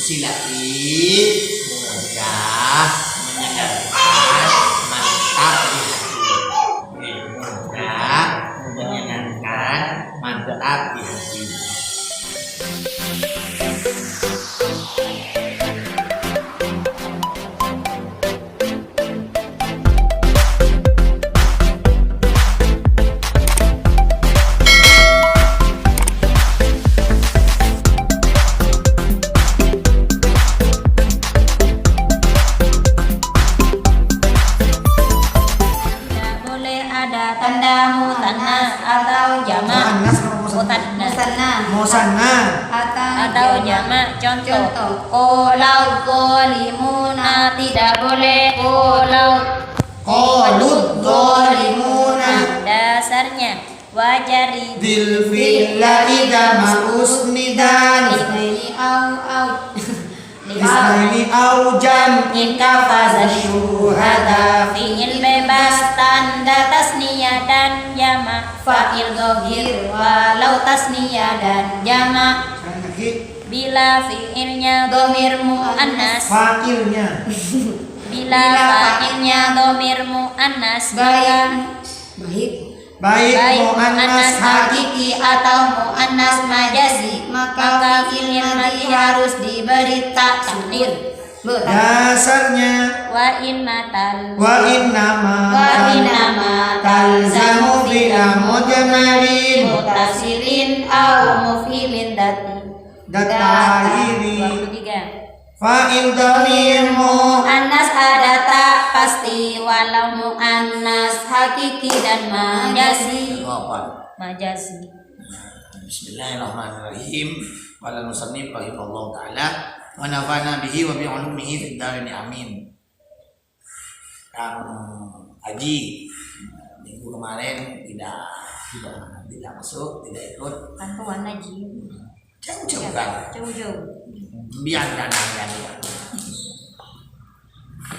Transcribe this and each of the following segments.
silati mudah menyenangkan mantap di hati. Mudah menyenangkan mantap di hati. Tanda musanna atau jamak musanna atau jamak. Contoh qolau zalimuna, tidak boleh qalud zalimuna. Dasarnya wajari bil fi'la idza ma'usnidan Ismaili au jam'in kafaza syuhada. Fi'il bebas tanda tasniyah dan jamak. Fa'il dhahir walau tasniyah dan jamak. Bila fi'ilnya dhamir muannas, bila fa'ilnya dhamir muannas, baik muannas hakiki atau muannas majazi, maka fi'il madhi harus diberi takdir. Dasarnya Wa innama talzamu bila mujmalin mutasilin au mufilin datahiri 23. fa'il dhamir Muannas ada tak pasti walau muannas hakiki dan majazi. Bismillahirrahmanirrahim. Qala musannif rahimahullah taala wa nafa'na bihi wa bi 'ulumihi fid dharain amin. Haji minggu kemarin tidak masuk, tidak ikut. Pantauan haji. Jauh-jauh kan. Biarkan.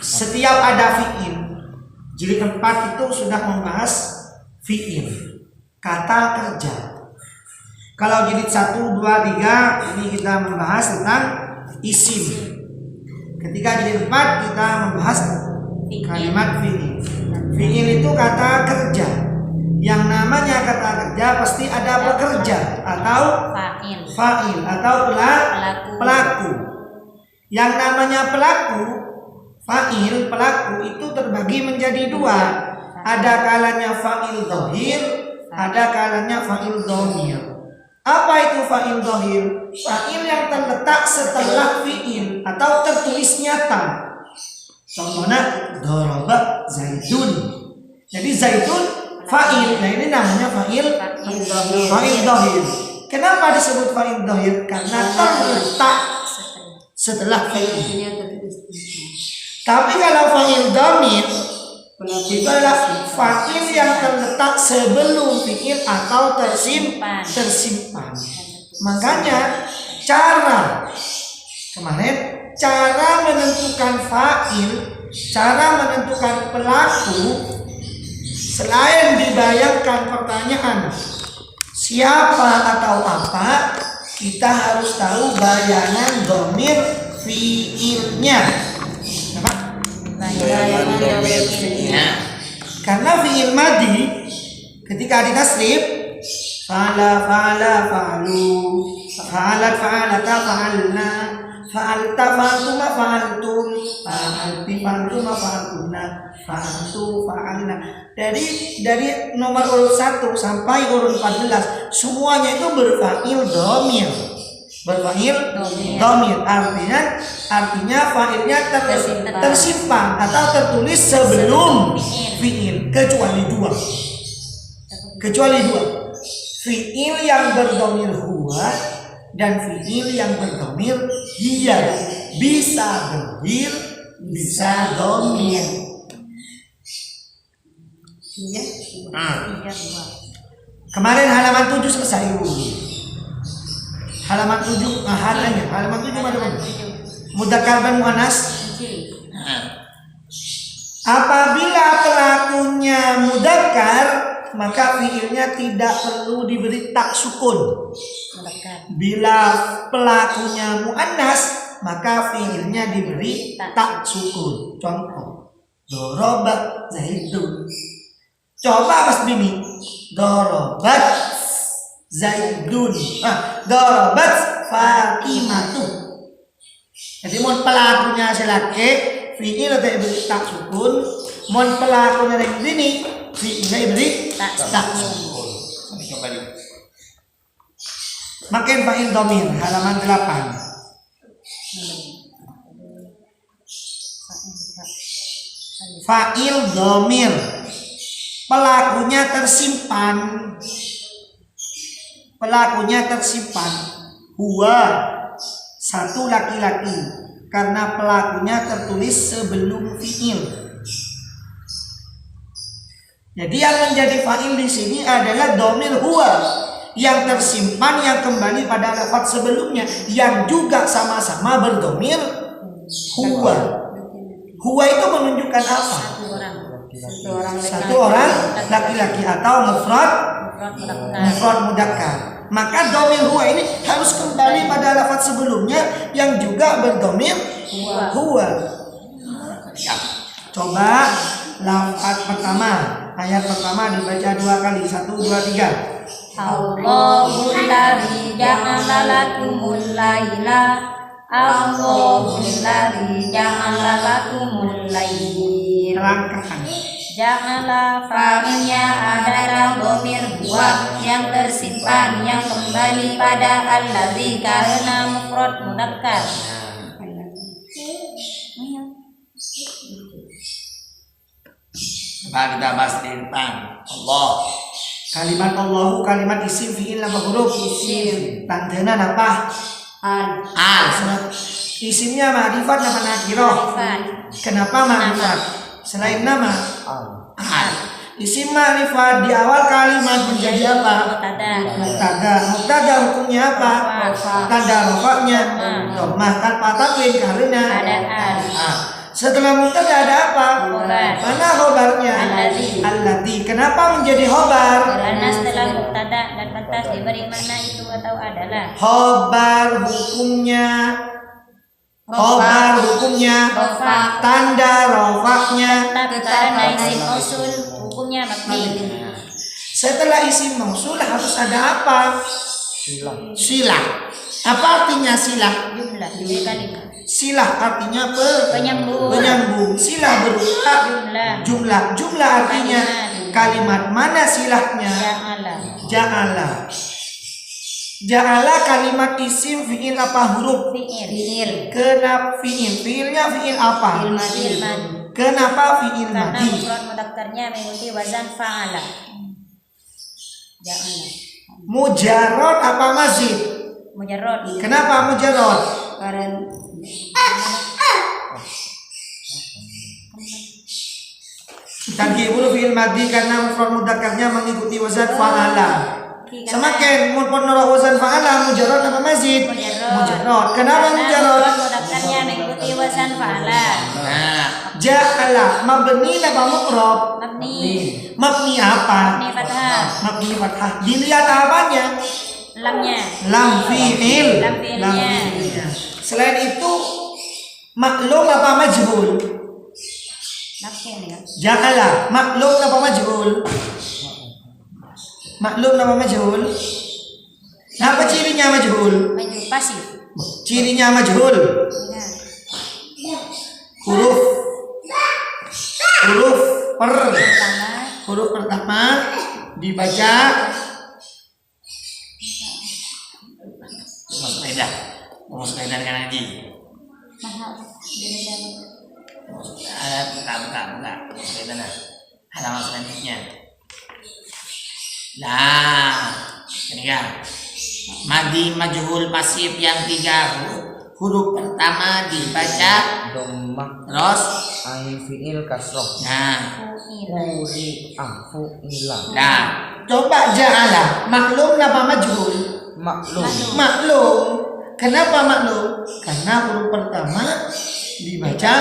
Setiap ada fi'il, jilid 4 itu sudah membahas fi'il, kata kerja. Kalau jilid 1, 2, 3 ini kita membahas tentang isim. Ketika jilid 4 kita membahas kalimat fi'il. Fi'il itu kata kerja. Yang namanya kata kerja pasti ada pekerja atau fa'il atau pelaku. Yang namanya pelaku, fa'il, pelaku itu terbagi menjadi dua. Ada kalanya fa'il dhahir, ada kalanya fa'il dhamir. Apa itu fa'il dhahir? Fa'il yang terletak setelah fi'il atau tertulis nyata. Contohnya daraba zaidun. Jadi zaidun fa'il. Nah ini namanya fa'il dhahir. Kenapa disebut fa'il dhahir? Karena terletak setelah fi'il. Tapi kalau fa'il dhamir itu adalah fa'il yang terletak sebelum fi'il atau tersimpan. Makanya cara menentukan fa'il, cara menentukan pelaku, selain dibayangkan pertanyaan siapa atau apa, kita harus tahu bayangan dhamir fi'ilnya. Karena fi'il madhi ketika ditasrif fa'ala fa'alu, fa'alat fa'alata fa'alna, fa'alta fa'altuma fa'altum, fa'alti fa'altuma fa'altunna, fa'altu fa'alna. Dari nomor urut 1 sampai urut 14 semuanya itu berfa'il dhamir. Artinya fa'ilnya tersimpan atau tertulis sebelum fi'il, kecuali dua. Fi'il yang berdhamir huwa dan fi'il yang berdhamir hiya. Bisa berdhamir, bisa dhamir. Kemarin halaman 7 selesai. Halaman 7 halaman 7 mana? Mudzakkar dan muannas. Apabila pelakunya mudzakkar, maka fiilnya tidak perlu diberi tak sukun. Bila pelakunya muannas, maka fiilnya diberi tak sukun. Contoh, dorobat Zaidun. Coba Mas Bini, dorobat Zaidun. Dorobat Fatimatu. Jadi mon pelakunya selaki, fiil atau diberi tak sukun. Mon pelakunya yang bini, fiilnya diberi tak sukun. Kembali. Makin fa'il domir halaman 8. Fa'il domir pelakunya tersimpan. Pelakunya tersimpan. Huwa satu laki-laki karena pelakunya tertulis sebelum fi'il. Jadi yang menjadi fa'il di sini adalah domir huwa yang tersimpan yang kembali pada lafaz sebelumnya yang juga sama-sama berdomir huwa. Huwa itu menunjukkan apa? Satu orang laki-laki atau mufrad mudzakkar. Maka domir huwa ini harus kembali pada lafaz sebelumnya yang juga berdomir huwa. Coba lafaz pertama, ayat pertama dibaca 2 kali. 1, 2, 3. Allahul ladzi ja'ala lakumul laila Allahul ladzi ja'ala lakumul lail. Terangkan. Ja'ala fa'ilnya adalah domir huwa yang tersimpan yang kembali pada alladzi karena mufrad mudzakkar. Coba kita bahas di depan. Allah. Kalimat Allahu kalimat isim fi'il apa huruf? Isim. Tandana apa? Al. Isimnya ma'rifat apa nakirah? Kenapa ma'rifat? Selain nama al. Isim ma'rifat di awal kalimat menjadi apa? Mubtada hukumnya apa? Tanda rafa'nya dhammah tanpa tanwin karena Ada al. Setelah mubtada ada apa? Khobar. Mana khobarnya? Allati. Kenapa menjadi khobar? Karena setelah mubtada dan pantas diberi makna itu atau adalah. Khobar hukumnya Rofa. tanda rofaknya. Karena isim mausul hukumnya mabni. Setelah isim mausul harus ada apa? Silah. Apa artinya silah? Jumlah diberi kalimat. Silah artinya Penyambung. Silah berupa Jumlah. Jumlah artinya kalimat. Mana silahnya? Ja'ala. Ja'ala kalimat isim fi'il apa huruf? Fi'il. Kenapa fi'il? Fi'ilnya fi'il apa? Fi'il madi. Kenapa fi'il Karena madi? mufrad mudzakkarnya mengikuti wazan fa'ala. Ja'ala. Mujarrad apa mazid? Mujarrad. Kenapa mujarrad? Karena Tadhibul fi'il madi karena mufrad mudzakarnya mengikuti wazan fa'ala. Semakin mufrad wazan fa'ala mujarrad apa mazid? Mujarrad. Kenapa mujarrad? mudzakarnya mengikuti wazan fa'ala. Ja'ala mabni apa mu'rab? Mabni. Mabni apa? Mabni fathah. Mabni fathah. Dilihat apanya? Lamnya. Lam fi'il. Lam fi'ilnya. Selain itu maklum apa majhul? Makin ya. Ja'ala maklum apa majhul? Maklum apa majhul? Apa cirinya majhul? Maju pasif. Cirinya majhul. Ya. Huruf pertama dibaca Mas Kaidah kan lagi. Mahal. Buka. Mas Kaidah nah. Halaman selanjutnya. Nah, ini kan. Madi majhul pasif yang 3 huruf pertama dibaca dhammah terus ain fi'il kasroh. nah Fu'ila. nah coba ja'ala maklum apa majhul? Maklum. Kenapa maklum? Karena huruf pertama dibaca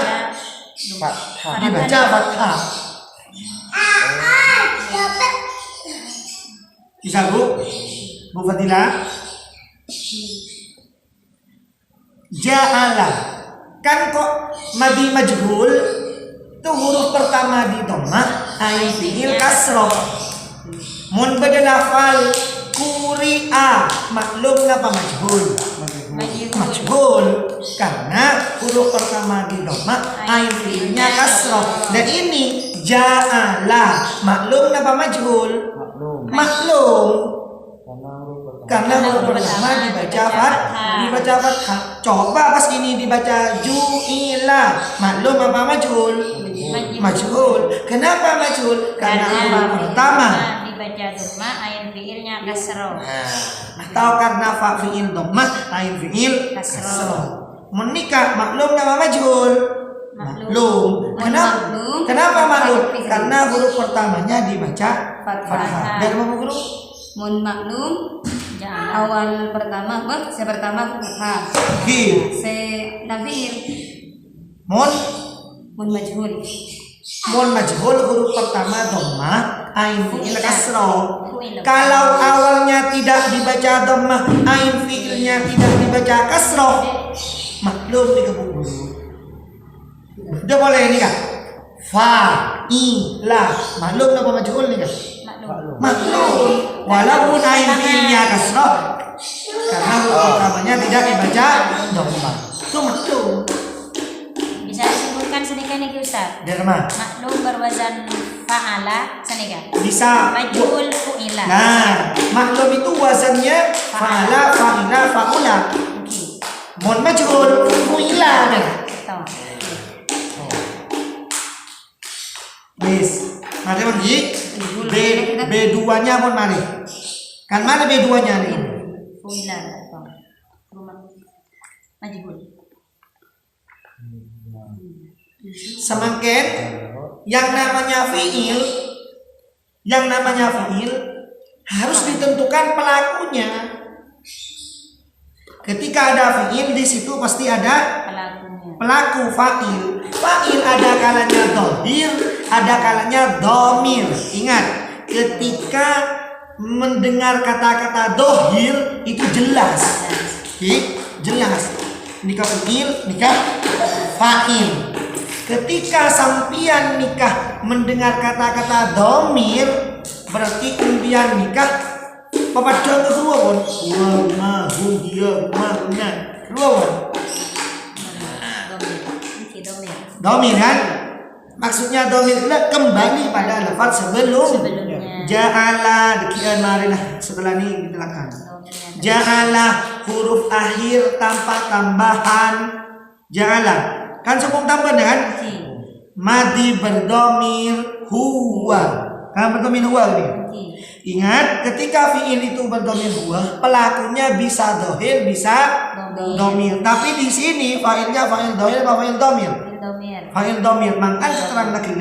fathah. Bisa Bu? Bu Fadila? Ja'ala. Kan kok madi majhul itu huruf pertama di dhammah ain fi'il kasroh. Mun badal fal kuri'a maklum napa majhul? Majhul karena huruf pertama di dhammah ain fi'ilnya kasroh. Dan ini ja'ala maklum napa majhul? Maklum karena huruf pertama dibaca fathah. Coba pas ini dibaca ju'ila maklum apa majhul? Majhul. Kenapa majhul? Karena huruf pertama dibaca dhammah ain fi'ilnya kasroh. Atau karena fa fi'il dhammah ain fi'il kasroh. Menikah maklum nama majhul. Maklum. Kenapa maklum? Karena huruf pertamanya dibaca fathah. Dan apa huruf? Mun maklum Ja'ala. awal pertama pertama fathah. Se nafir mun majhul. Mun majhul huruf pertama dhammah ain fi'il kasroh. Kalau awalnya tidak dibaca dhammah ain fi'ilnya tidak dibaca kasroh, maklum dikebut dulu. Udah boleh nih Kak? Fa'ila maklum apa majhul nih Kak? Maklum walaupun ain fi'ilnya kasroh karena huruf pertamanya tidak dibaca dhammah. Itu maklum. Bisa disebutkan sedikit nih Ustaz. Derma. Maklum berwazan fa'ala sedikit. Bisa. Majhul fu'ila. Nah, maklum itu wazannya fa'ala, fa'ila, fa'ula. Mun majhul fu'ila. Tahu. Yes. Mari lagi. B2-nya mun mari. Kan mana B2-nya nih? Fu'ila. Majhul. Semakin yang namanya fi'il harus ditentukan pelakunya. Ketika ada fi'il di situ pasti ada pelaku fa'il. Fa'il ada kalanya dhamir, ada kalanya dhamir. Ingat, ketika mendengar kata-kata dhohir itu jelas. Jelas. Nikah fi'il, nikah fa'il. Ketika sampian nikah mendengar kata-kata dhamir berarti umbian nikah papadang kedua pun wa ma hum hiya ma kedua dhamir kan maksudnya dhamir itu kembali pada lafaz sebelumnya. Ja'ala dekian marilah setelah ini kita lakukan. Ja'ala huruf akhir tanpa tambahan. Ja'ala kan sambung tambah kan? Madi berdomir huwa. Kan berdomir huwa ini. Ingat, ketika fi'il itu berdomir huwa, pelakunya bisa dohir, bisa domir. Tapi di sini fa'ilnya fa'il dohir apa fa'il domir? Fa'il domir. Maka keterangan lagi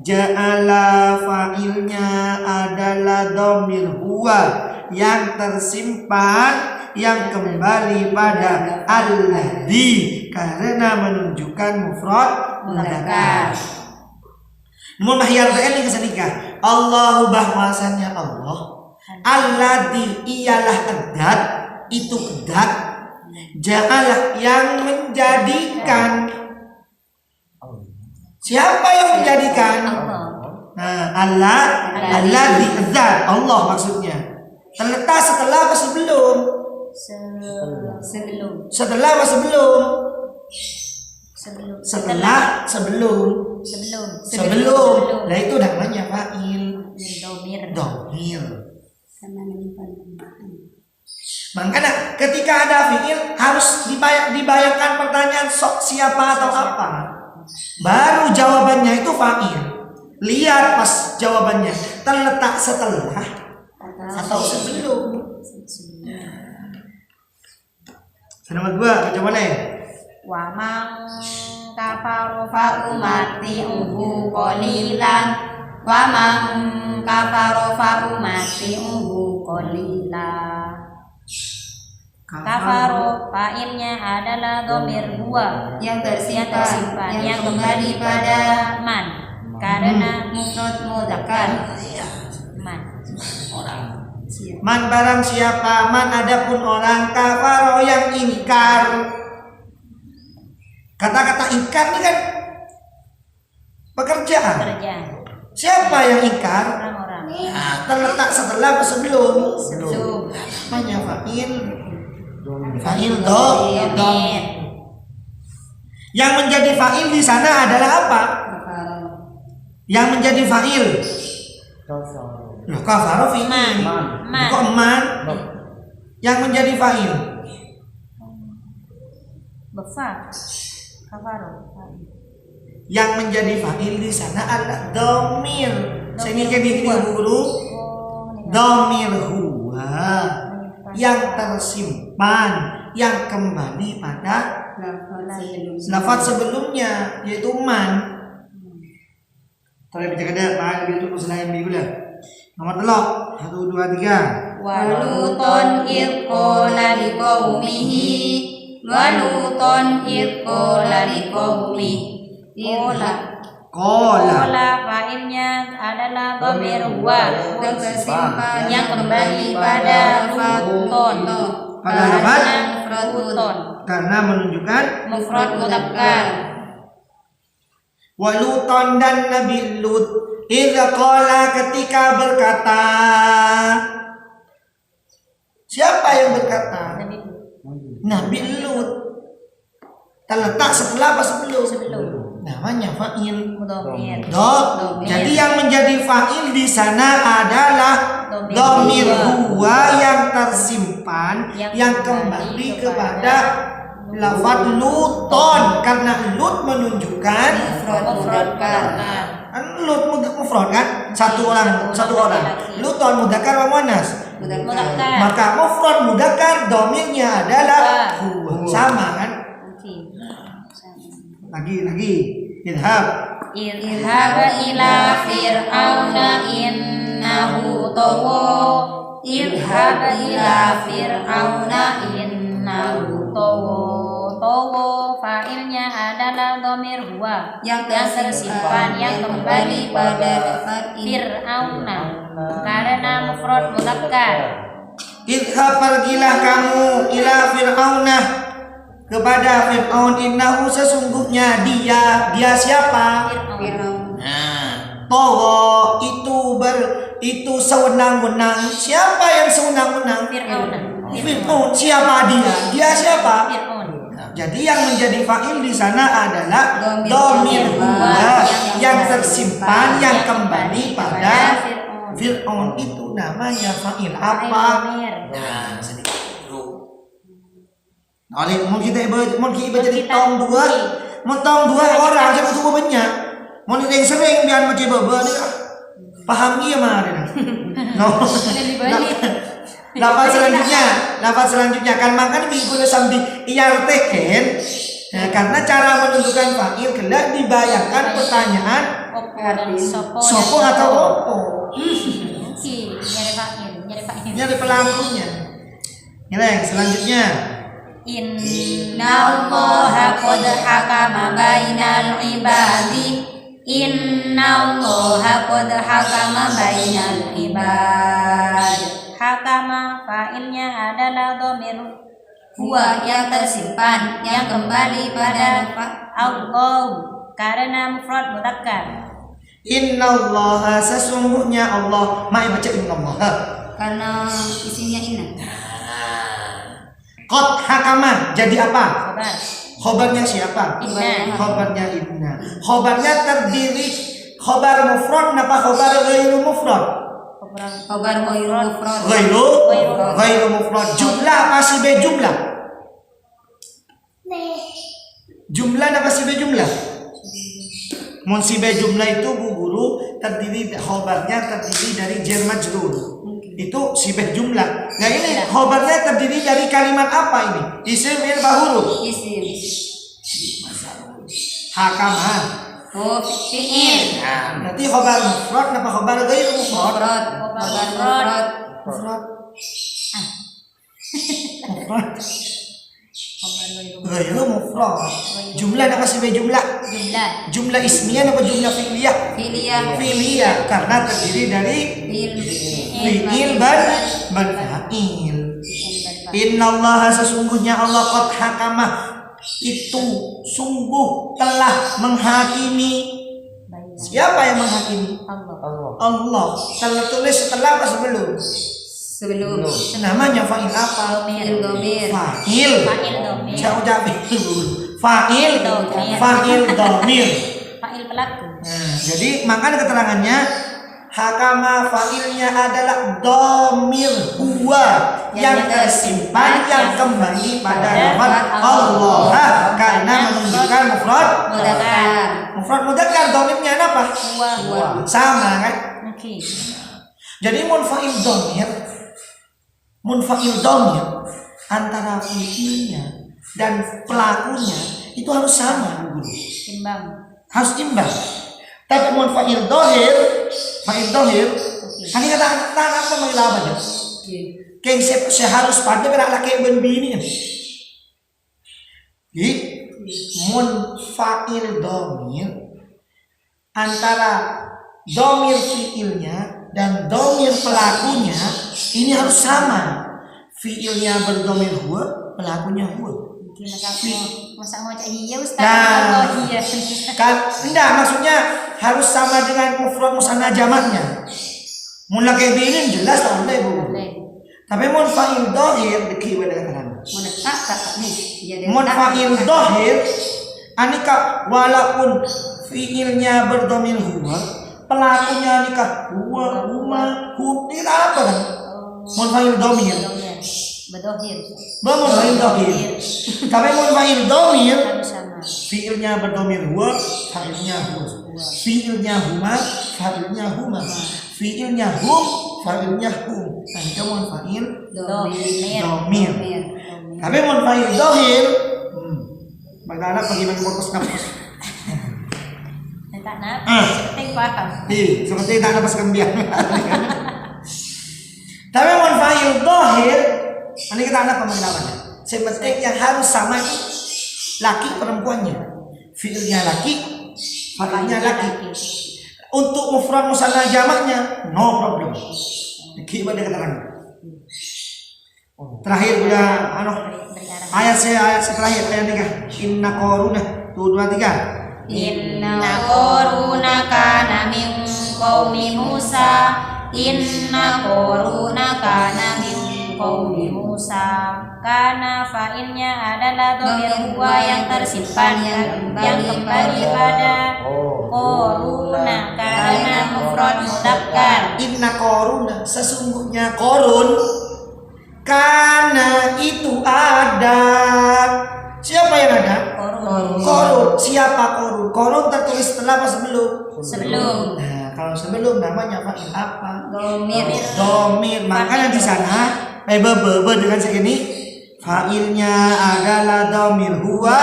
ja'ala fa'ilnya adalah domir huwa yang tersimpan, yang kembali pada alladhi karena menunjukkan mufrad mudzakkar. Namun mahyar ini kesenikah Allahu bahwasanya Allah alladhi ialah adat itu adat ja'alah yang menjadikan. Siapa yang menjadikan? Nah, alladhi adat Allah maksudnya terletak setelah atau sebelum? Setelah apa sebelum? Sebelum. Nah itu namanya fa'il domir. Makanya ketika ada fi'il harus dibayangkan pertanyaan siapa atau apa. Baru jawabannya itu fa'il. Lihat pas jawabannya terletak setelah atau sebelum. Nomor 2 baca boleh. Wa man kafaru fa umati'uhu qalilan wa man kafaru fa umati'uhu qalilan. Kafaru fa'ilnya adalah dhamir huwa yang tersimpan yang kembali pada man karena mufrad mudzakkar. Man barang siapa man adapun orang kafaro yang ingkar Kata-kata ingkar ini kan pekerjaan. Kerja. Siapa yang ingkar? Orang-orang. Nah, terletak setelah atau sebelum? Sebelum. Namanya fa'il. Fa'il domir. Yang menjadi fa'il di sana adalah apa? Yang menjadi fa'il. Loh, kafaro fi'il. Man. Kok man? Yang menjadi fa'il. Befa. Kafaro. Yang menjadi fa'il di sana adalah domir. Saya mikir di guru. Oh, Domir huwa yang tersimpan, yang kembali pada lafaz sebelumnya, yaitu man. Tolong baca kada Pak itu selain Bibel. Nomor telok 1 2 3. Waluton irqala liqaumihi Waluton irqala liqaumihi Kola fa'ilnya adalah dhamir huwa yang tersimpan yang kembali pada luton. Pada lafaz luton. karena menunjukkan Mufrad mudzakkar. Waluton dan Nabi Lut idza qala ketika berkata. Siapa yang berkata? Nabi Lut. Terletak setelah apa sebelum? Sebelum. Namanya fa'il. Dhamir. Jadi yang menjadi fa'il di sana adalah dhamir huwa yang tersimpan, yang kembali kepada lafaz luton, karena lut menunjukkan Mufrad mudzakkar. lut mufrad kan, satu orang. Luton mudzakkar wa muannas. Mudzakkar. Maka mufrad mudzakkar dhamirnya adalah huwa. Sama kan? Lagi idhab Idhab ila fir'auna innahu tagha. Idhab ila fir'auna innahu tagha. Tagha fa'ilnya adalah dhamir huwa yang tersimpan, yang kembali pada fir'auna karena mufrad mudzakkar. idhab pergilah kamu ila fir'auna kepada Fir'aun, innahu sesungguhnya dia siapa? Fir'aun. Togho itu sewenang-wenang. Siapa yang sewenang-wenang? Fir'aun. Siapa dia? Dia siapa? Fir'aun. Jadi yang menjadi fa'il di sana adalah dhamir huwa yang tersimpan, yang kembali pada Fir'aun. Itu namanya fa'il apa? Nah, sedikit dulu. Oleh mau kita jadi tong dua orang siapa tuh banyak. Mau yang sering biar macam bebe ni paham dia mah. No. Lafaz selanjutnya kan makan minggu sambil iarteken. Nah, karena cara menentukan fa'il kelak dibayangkan pertanyaan sopo atau opo. Nyari pelakunya. Ini selanjutnya. Innallaha qad hakama bainal ibadi. Innallaha qad hakama bainal ibadi. Hakama fa'ilnya adalah dhamir huwa yang tersimpan, yang kembali pada Allah karena mufrad mudzakkar. Innallaha sesungguhnya Allah. Mai baca innallaha. karena isinya inna. Qad hakama jadi apa? Khabar. Khobarnya siapa? Inna. Khobarnya inna. Khobarnya terdiri khobar mufrad apa khobar ghairu mufrad? Khobar ghairu mufrad. Ghairu mufrad. Jumlah apa sih be jumlah? Jumlah apa sih be jumlah? Munsibe jumlah itu bu guru terdiri khobarnya terdiri dari jar majrur. Itu sibah jumlah. Nah ini khobarnya terdiri dari kalimat apa ini? Isim bahuru. Isim. Hakama. Oh, fi'il. Nah, berarti khobar mufrad apa khobar ghairu mufrad? Mufrad. Khobar mufrad. Mufrad. Mufrad. Ghairu mufrad. Jumlah apa sibah jumlah? Jumlah ismiyah apa jumlah fi'liyah? Fi'liyah karena terdiri dari fi'il dan fa'il. Innallaha sesungguhnya Allah qad hakama itu sungguh telah menghakimi. Siapa yang menghakimi? Allah. Allah. Tertulis setelah apa sebelum? Sebelum. Namanya fa'il apa? Fi'il dhamir. Fa'il. Fa'il dhamir. Saya ucapin dulu. Fa'il. Dhamir. Fa'il dhamir. Fa'il pelaku. Nah, jadi makanya keterangannya hakama fa'ilnya adalah dhamir huwa yang tersimpan yang kembali pada lafaz Allah karena menunjukkan mufrad Mudzakkar. mufrad mudzakkar dhamirnya apa? Huwa. Sama kan? Oke. Jadi munfa'il dhamir antara fi'ilnya dan pelakunya itu harus sama, Bu. Timbang. Harus imbang. Tapi munfa'il dhahir, fa'il dhahir, kan kata apa mengilaban ya? Kayak seharus pada berak kayak ben bini. Jadi munfa'il dhamir antara dhamir fi'ilnya dan dhamir pelakunya ini harus sama. Fi'ilnya berdhamir huwa, pelakunya huwa. Masa mau cak iya Ustaz? Nah. Oh iya. Kan enggak, maksudnya harus sama dengan mufrad musanna jamaknya. Mun laki binin jelas tak boleh, Bu. Tapi mun fa'il dhahir deki pada katakan. Mudzakkar nih. Jadi Mun fa'il dhahir anika walaupun fi'ilnya berdhamir huwa, pelakunya nikah huwa, huma, hum, ini apa kan? Mun fa'il dhamir. Bedohir. Mun fa'il dhahir. Tapi mun fa'il dhamir Harus sama. fi'ilnya berdhamir huwa, fa'ilnya huwa. Fi'ilnya huma, fa'ilnya huma. Fi'ilnya hum, fa'ilnya hum. Nah, itu mun fa'il Dhamir. dhamir. Tapi mun fa'il dhahir, bagaimana pergi main kampus? Tak nak. Ah. Penting paham. Seperti tak lepas kembian. Tapi mun fa'il dhahir, ini kita ada pemengetahuannya. Sepenting yang harus sama laki perempuannya. Fi'ilnya laki, fa'ilnya laki. Untuk mufrad musanna jamaknya no problem. Gimana keterangan? Terakhir udah ayat terakhir ayat 3. Inna qaruna 2 3. Inna Qaruna kana min qaumi Musa. Inna Qaruna kana min qaumi Musa. Karena fa'ilnya adalah dhamir huwa yang tersimpan yang kembali pada Qaruna karena mufrad mudzakkar. Inna qaruna sesungguhnya Qarun karena itu ada. Siapa yang ada? Qarun. Siapa Qarun? Qarun tertulis setelah apa sebelum? Sebelum. Nah, kalau sebelum namanya fa'il apa? dhamir. Dhamir. Makanya di sana dengan segini fa'ilnya adalah dhamir huwa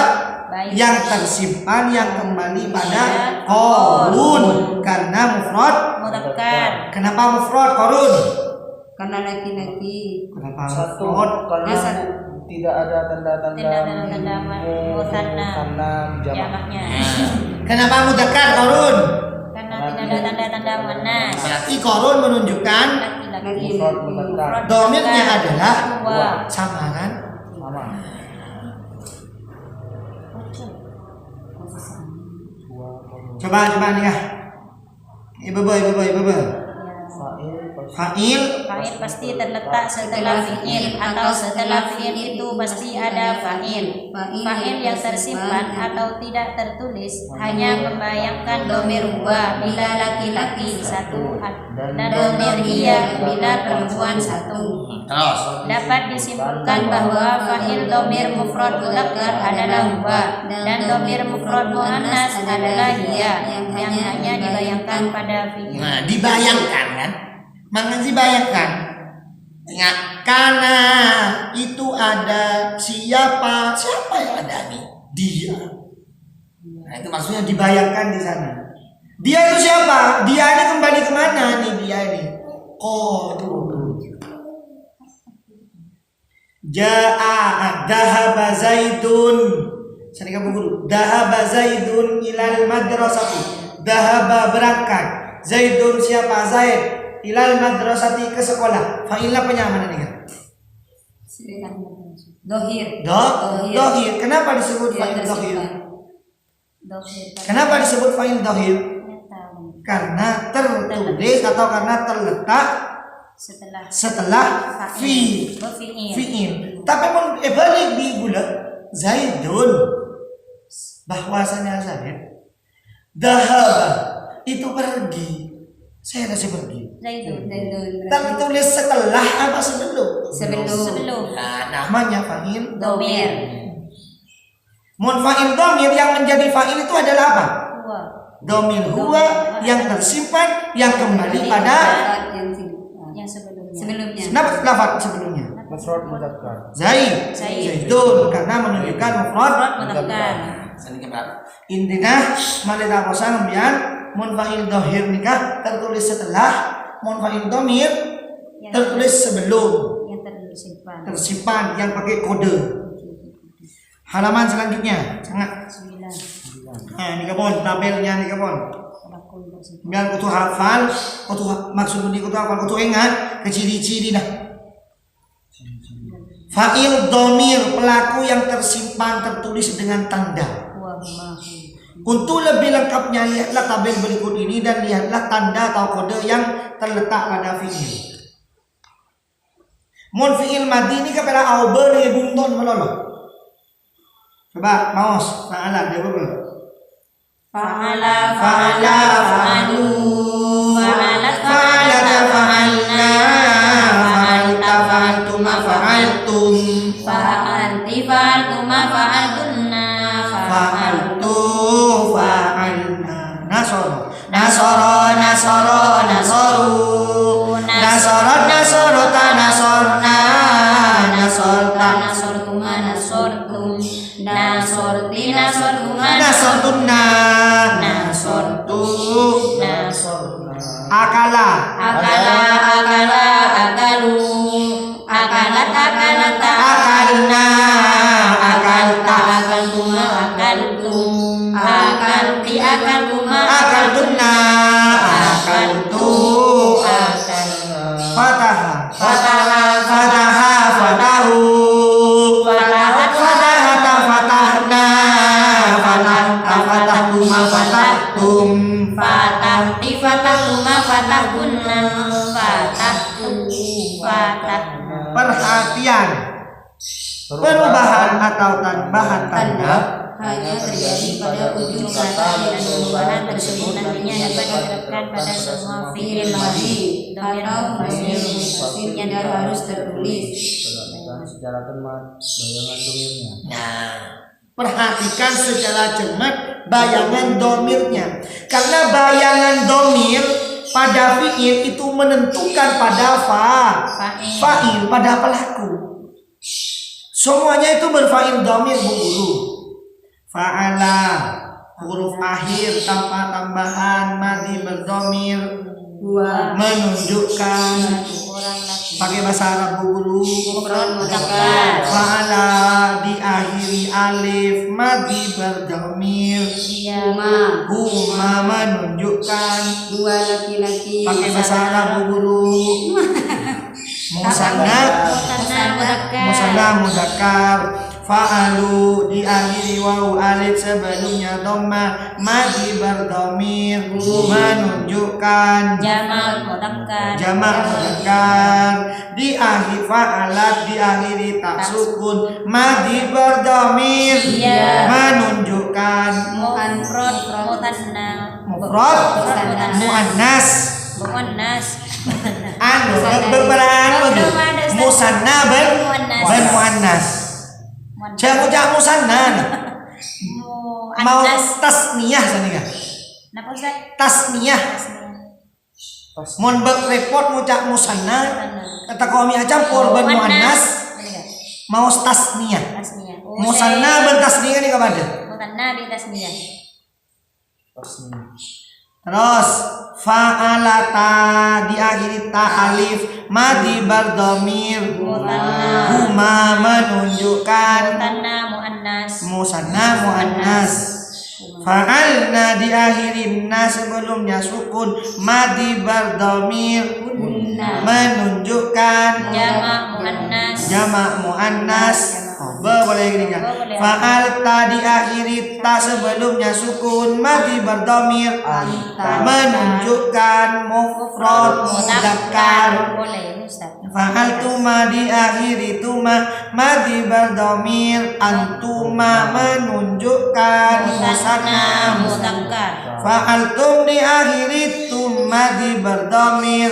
yang tersimpan yang kembali pada Qarun karena mufrad Mudzakkar. Kenapa mufrad Qarun? Karena laki-laki. Kenapa Satu mufrad? karena Satu. tidak ada tanda-tanda Tidak ada tanda musanna jamak. jamaknya. Kenapa mudzakkar Qarun? Karena tidak ada tanda-tanda muannas. Berarti Qarun menunjukkan Laki-laki. Mufrad mudzakkar. dhamirnya adalah Huwa. sama kan? Sama. Coba nih ya. Ibu. Fa'il Fa'il Fa'il pasti terletak setelah fi'il atau setelah fi'il itu pasti ada fa'il. Fa'il yang tersimpan atau tidak tertulis hanya membayangkan dhamir huwa bila laki-laki satu dan dhamir iya bila perempuan satu. Terus. Dapat disimpulkan bahwa fa'il dhamir mufrad mudzakkar adalah huwa dan dhamir mufrad muannas adalah hiya yang hanya dibayangkan pada fi'il. Nah, dibayangkan kan? Makanya dibayangkan. Ingat, karena itu ada siapa yang ada nih? Dia. Nah, itu maksudnya dibayangkan di sana. Dia itu siapa? Dia ini kembali kemana nih dia ini? Qarun. Ja'a dhahaba Zaidun. Saya kamu guru. Dhahaba Zaidun ilal madrasati. Dhahaba berangkat. Zaidun siapa? Zaid. Ilal madrasati ke sekolah. Fa'ilnya penyamaan ini kan? Dohir. Dohir. Kenapa disebut Yang fa'il dohir? tersimpan. Dohir. Kenapa disebut fa'il dohir? Nggak tahu. Karena tertulis atau karena terletak setelah fi. Oh, fi'il. Fi'il. Tapi balik di gula Zaidun, bahwasanya Zaid dahaba itu pergi. Saya kasih pergi. Zaidun. Tertulis setelah apa sebelum? Sebelum. Nah, namanya fa'il Domir. Fa'il domir yang menjadi fa'il itu adalah apa? Huwa. Domir huwa yang tersimpan yang kembali pada Yang sebelumnya. Sebelumnya. kenapa lafaz sebelumnya? Mufrad mudzakkar. Zaidun karena menunjukkan mufrad. Mudzakkar. Intinya malida kosan kemudian fa'il dohir nikah tertulis setelah fa'il domir tertulis sebelum Yang tersimpan. tersimpan yang pakai kode. Halaman selanjutnya sangat. 9. Nah, ini kapon tabelnya nih kapon. Pelakon tersimpan. Biar kutu hafal, maksud ini kutu hafal, kutu ingat ke ciri-ciri dah. Fa'il domir pelaku yang tersimpan tertulis dengan tanda. Huwa huma. Untuk lebih lengkapnya lihatlah tabel berikut ini dan lihatlah tanda atau kode yang terletak pada fi'il. Fi'il madi ini kepada au beribunton melolo. Coba maus fa'ala dia berapa? Fa'ala fa'alu Fa'alat fa'alata fa'alna fa'alta fa'altuma fa'altum Fa'anti fa'altuma fa'altunna fa'altu fa'alna nasoro nasoru nasorot nasorota nasorna nasorta Nasortuma nasortum Nasorti nasortuma nasortunna nasortu akala Akalu Akalat akalna akalta Akaltuma akaltum Akalti akaltuma akaltunna akaltu fataha fatahu Fatahat fatahata fatahna fatahta fatahtuma fatahtum Fatahti fatahtuma fatahtunna Fatahtu Fatahna perhatian perubahan atau tambahan tanda hanya terjadi pada ujung kata dan perubahan tersebut nantinya dapat diterapkan pada semua fi'il madhi atau fi'il mustatir yang harus tertulis. Perhatikan secara cermat bayangan domirnya. Nah, perhatikan secara cermat bayangan domirnya. Karena bayangan domir pada fi'il itu menentukan pada fa'il pada pelaku. Semuanya itu berfa'il domir bu guru. Fa'ala huruf akhir tanpa tambahan madi berdomir Dua. menunjukkan orang laki pakai bahasa Arab bu guru. mufrad mudzakkar Fa'ala diakhiri alif madi berdomir dia huma menunjukkan Dua laki-laki. pakai bahasa Arab bu guru. Musanna mudzakkar fa'alu diakhiri wawu alif sebelumnya dhamma madi berdomir menunjukkan jamak mudzakkar di akhir fa'alat diakhiri tak sukun madi berdomir Iya. menunjukkan mufrad mutanna mufrad muannas anu berperan musanna ben muannas jangan ucap musanna mau tasniyah sanika Napa Ustaz? tasniyah mon repot ngucap musanna kata kami campur ben muannas mau tasniyah Tasniyah. musanna ben tasniyah ni kepada Mutanna bi tasniyah. terus fa'alata diakhiri ta alif madi berdomir huma menunjukkan Mutanna muannas. musanna muannas fa'alna diakhiri na sebelumnya sukun madi berdomir menunjukkan Jamak muannas. jamak muannas Boleh gini kan? Boleh. Fa'alta diakhiri ta sebelumnya sukun madi berdhamir Anta. menunjukkan mufrad mudzakkar. Boleh Ustaz. Fa'altuma diakhiri tuma madi berdhamir antuma menunjukkan musanna Mudzakkar. Fa'altum diakhiri tuma di berdhamir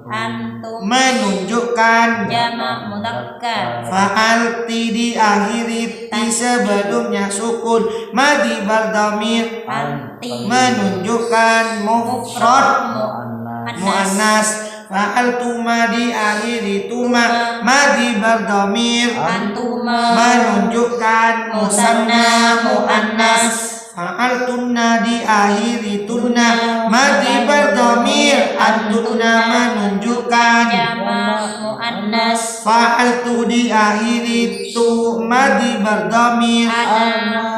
Antum menunjukkan jamak mudzakkar. Fa'alti diakhiri ti sebelumnya sukun madi berdhamir Anti menunjukkan mufrad muannas. muannas Fa'altuma diakhiri tuma madi berdhamir Antuma menunjukkan musanna muannas Fa'altunna diakhiri tunna madi berdhamir antunna menunjukkan jamak muannas. Fa'altu diakhiri tu madi berdhamir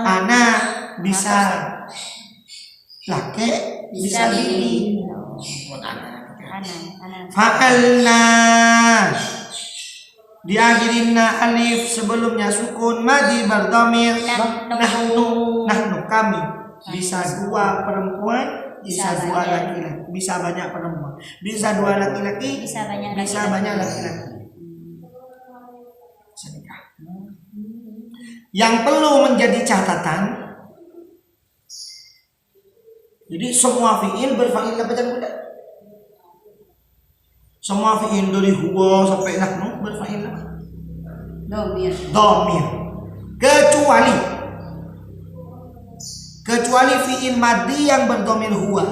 ana bisa laki bisa bini Ana. Fa'alna diakhirinna alif sebelumnya sukun madi berdhamir nahnu kami bisa dua perempuan bisa dua laki-laki bisa banyak perempuan bisa dua laki-laki Bisa banyak bisa laki-laki. banyak laki-laki. Sedekah. Yang perlu menjadi catatan, jadi semua fiil berfa'il apa tidak? Semua fiil dari huwa sampai nahnu berfa'il apa? Domir. Dhamir. Kecuali fiil madi yang berdhamir huwa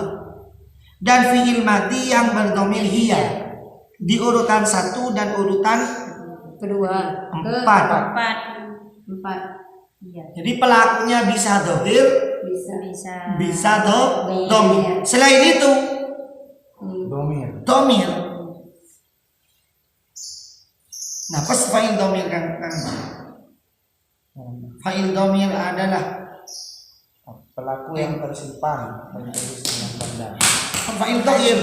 dan fiil madi yang berdhamir hiya di urutan 1 dan urutan Kedua. 4. Empat. Iya. Jadi pelakunya bisa dohir, Bisa. bisa domir. Selain itu Domir. domir. Nah, pas fa'il domir kan? Fa'il domir adalah Pelaku yang tersimpan menulis dengan tanda. fa'il dohir.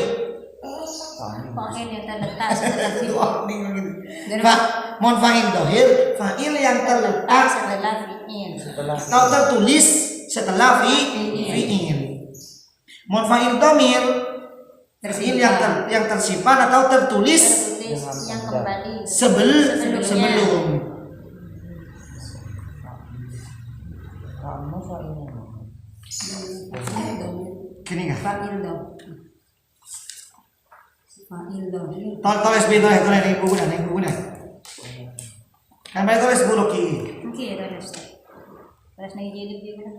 Fa'il yang terletak setelah fi'il. Mohon fa'il dohir, fa'il yang terletak Setelah fi'il. atau tertulis setelah fi'il. Mohon fa'il domir, fi'il yang tersimpan atau tertulis Tertulis yang kembali. sebelum. Kamu soalnya. Gini kan? Fa'il dom. Fa'il domir. Tulis nih buku dah. Kan baik tulis buku ki. Oke, terus. Terus lagi jadi dia.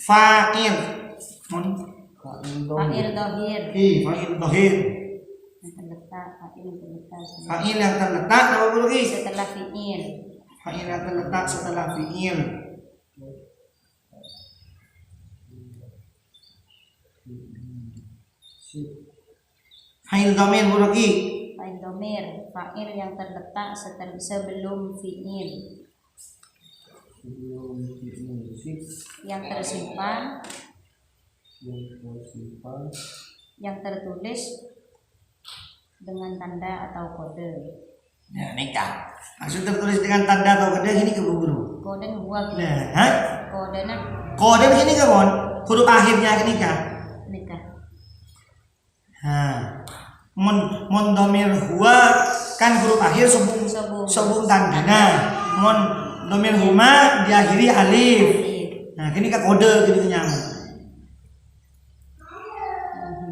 Fa'il. Mohon Fa'il dohir. fa'il dohir. Yang terletak. Fa'il yang terletak. Fa'il yang terletak nama buku ki. Setelah fi'il. Fa'il yang terletak setelah fi'il. Fa'il domir buku ki. Fa'il domir. Fa'il yang terletak sebelum fi'il. Yang tersimpan. Yang tertulis dengan tanda atau kode. Ya, nikah. Maksud tertulis dengan tanda atau kode ini ke guru. Kode huwa gitu. Nah, Kodenya kode ini ke mon, huruf akhirnya ini nikah. nikah. Nah, mon domir huwa kan huruf akhir sobung tandina. Mon domir huma diakhiri alif. Nah, ini kan kode gini nyaman.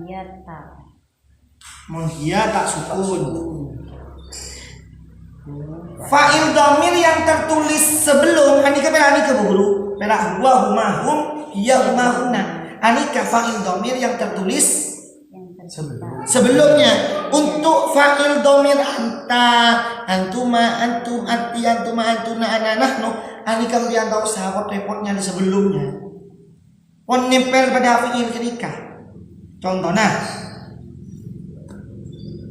Hiyata. Mon hiya tak sukun. Fa'il domir yang tertulis sebelum anika guru. Pera huwa huma hum hiya huma huna. Anika fa'il domir yang tertulis Yang tersimpan. sebelumnya. Untuk fa'il domir anta, antuma, antum, anti, antuma, antuna, ana, nahnu, anika mbiyan tahu sahabat repotnya di sebelumnya. Pon nempel pada fi'il ketika. Contohnya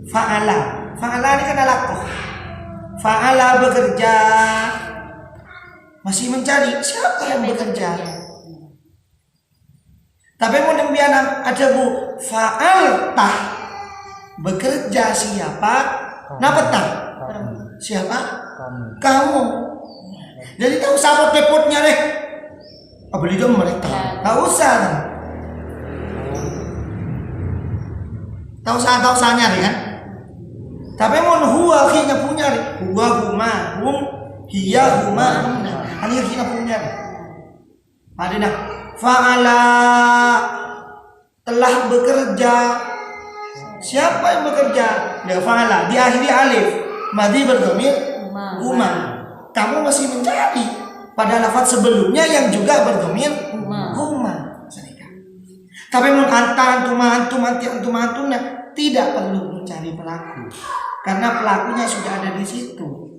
fa'ala ini kan lakoh. Fa'ala bekerja, masih mencari siapa yang bekerja. Tapi mau nembian ada bu fa'alta bekerja siapa? Napetah siapa? Kamu. Jadi tak usah buat repotnya deh. Beli dong mereka. Tak usah. Tak usah nyari kan. Tapi mau huwa akhirnya punya deh. Huwa huma hum hiya huma hunna. Akhirnya punya deh. Ada dah. Fa'ala telah bekerja. Siapa yang bekerja? Dia fa'ala diakhiri alif. Madi berdhamir huma. Kamu masih mencari pada lafaz sebelumnya yang juga berdhamir huma. Tapi mun anta antum anti antum antuna tidak perlu mencari pelaku karena pelakunya sudah ada di situ.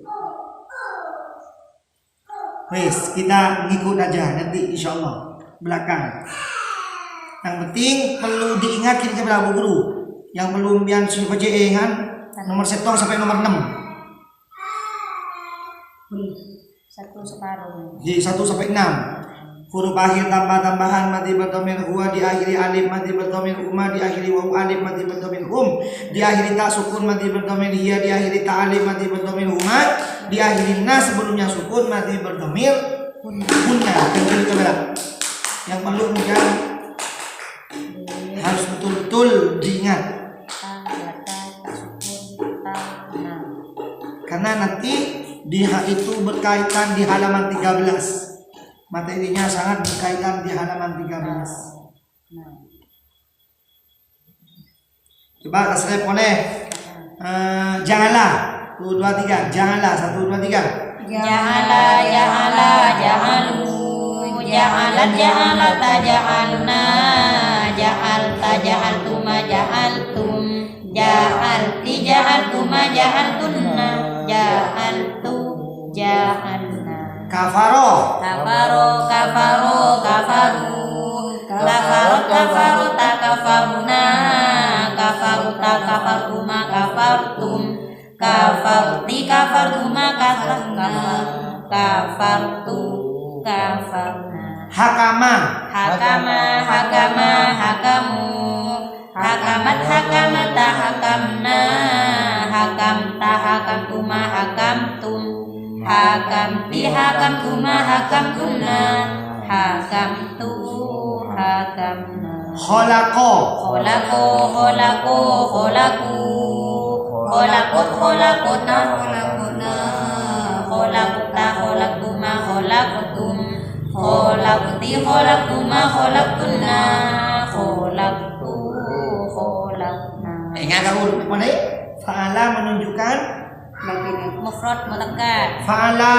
Wes, kita ngikut aja nanti insyaallah belakang. Yang penting perlu diingat kita berapa guru. Yang belum biar sudah kan nomor 1 sampai nomor 6. 1 separuh. Jadi 1 sampai 6. Huruf akhir tambahan mati berdomir huwa diakhiri alif mati berdomir huma diakhiri waw alif mati berdomir hum diakhiri ta sukun mati berdomir hiya diakhiri ta alif mati berdomir huma diakhiri na sebelumnya sukun mati berdomir hunna. Yang perlu menjadi harus betul-betul diingat karena nanti itu berkaitan di halaman 13. Materinya sangat berkaitan di halaman 13. Coba tasrif oleh janganlah 1 2 3 janganlah 1 2 3 Ja'ala ja'alu ja'alat ja'alata ja'alna ja'alta ja'altuma ja'altum ja'alti ja'altuma ja'altunna ja'altu ja'alna kafaro kafaru takafaruna kafaruta kafartuma kafartum kafarti kafartuma kafarna kafartu kafarna hakama hakamu hakamata hakamna hakamta hakamtuma hakamtum hakamti hakamtuma hakamtunna hakamtu hakamna kholaqo kholaqutna kholaqta kholaqtuma kholaqtum kholaqti kholaqtuma kholaqtunna kholaqtu kholaqna. Ingat kamu mana? Fa'ala menunjukkan mufrad mudzakkar fa'ala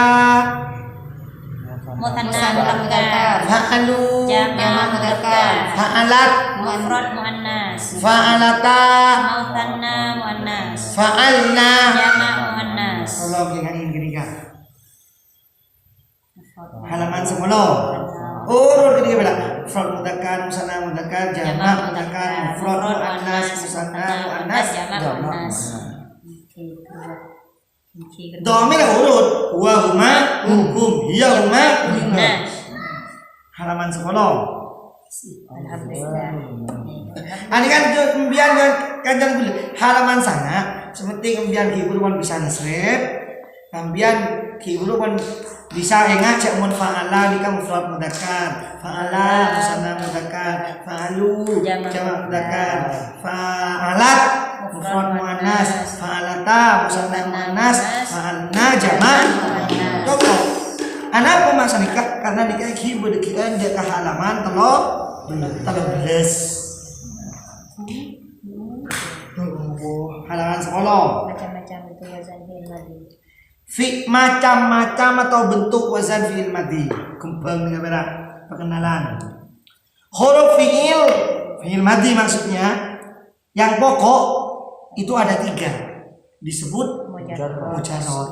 mutsanna mudzakkar fa'alu jamak mudzakkar fa'alat mufrad muannas fa'alata mutsanna muannas fa'alna jamak muannas. Allah kengangin ketiga halaman 10 urut ketiga bela mufrad mudzakkar musanna mudzakkar jamak mudzakkar mufrad muannas musanna muannas jamak muannas. Domir urut wa huma hum hiya huma hunna. Halaman 10. Alhamdulillah. Ani kan kemudian kajian halaman sana seperti kemudian hiburan bisa nasrib kemudian hiburan bisa ingat cek mun fa'ala di kamu mufrad mudzakkar fa'ala musanna mudzakkar fa'alu jamak mudzakkar fa'alat mufrad muannas fa'alata musanna muannas fa'alna jamak contoh anak pemasa nikah karena nikah hibur dikian dia ke halaman 13 halaman 10 Macam-macam itu wazan fi'il madhi. Macam-macam atau bentuk wazan fi'il madhi. Kembang berak perkenalan. Huruf fi'il madhi maksudnya yang pokok itu ada 3. Disebut mujarrad.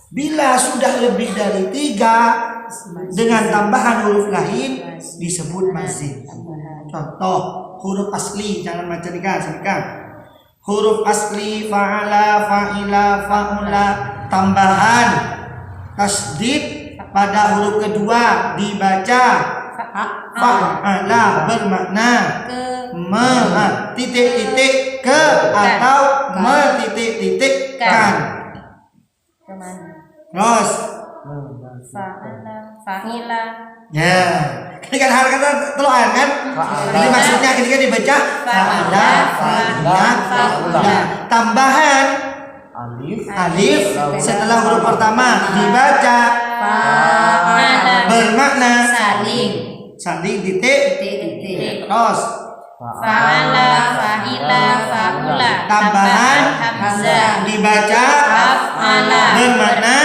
Bila sudah lebih dari 3 dengan tambahan huruf lain disebut mazid. Contoh huruf asli jangan baca dikasihkan. Huruf asli fa'ala, fa'ila, fa'ula tambahan tasdid pada huruf kedua dibaca fa'ala bermakna titik-titik ke atau metitik-titikkan. Terus Fa'ala, fa'ila, ya, ini kan hal kata teluan kan? Jadi maksudnya ketika dibaca fa'ala, fa'ila, fa'ula. Tambahan alif setelah huruf pertama dibaca fa'ala, bermakna saling, titik. Terus fa'ala, fa'ila, fa'ula. tambahan hamzah, dibaca af'ala, bermakna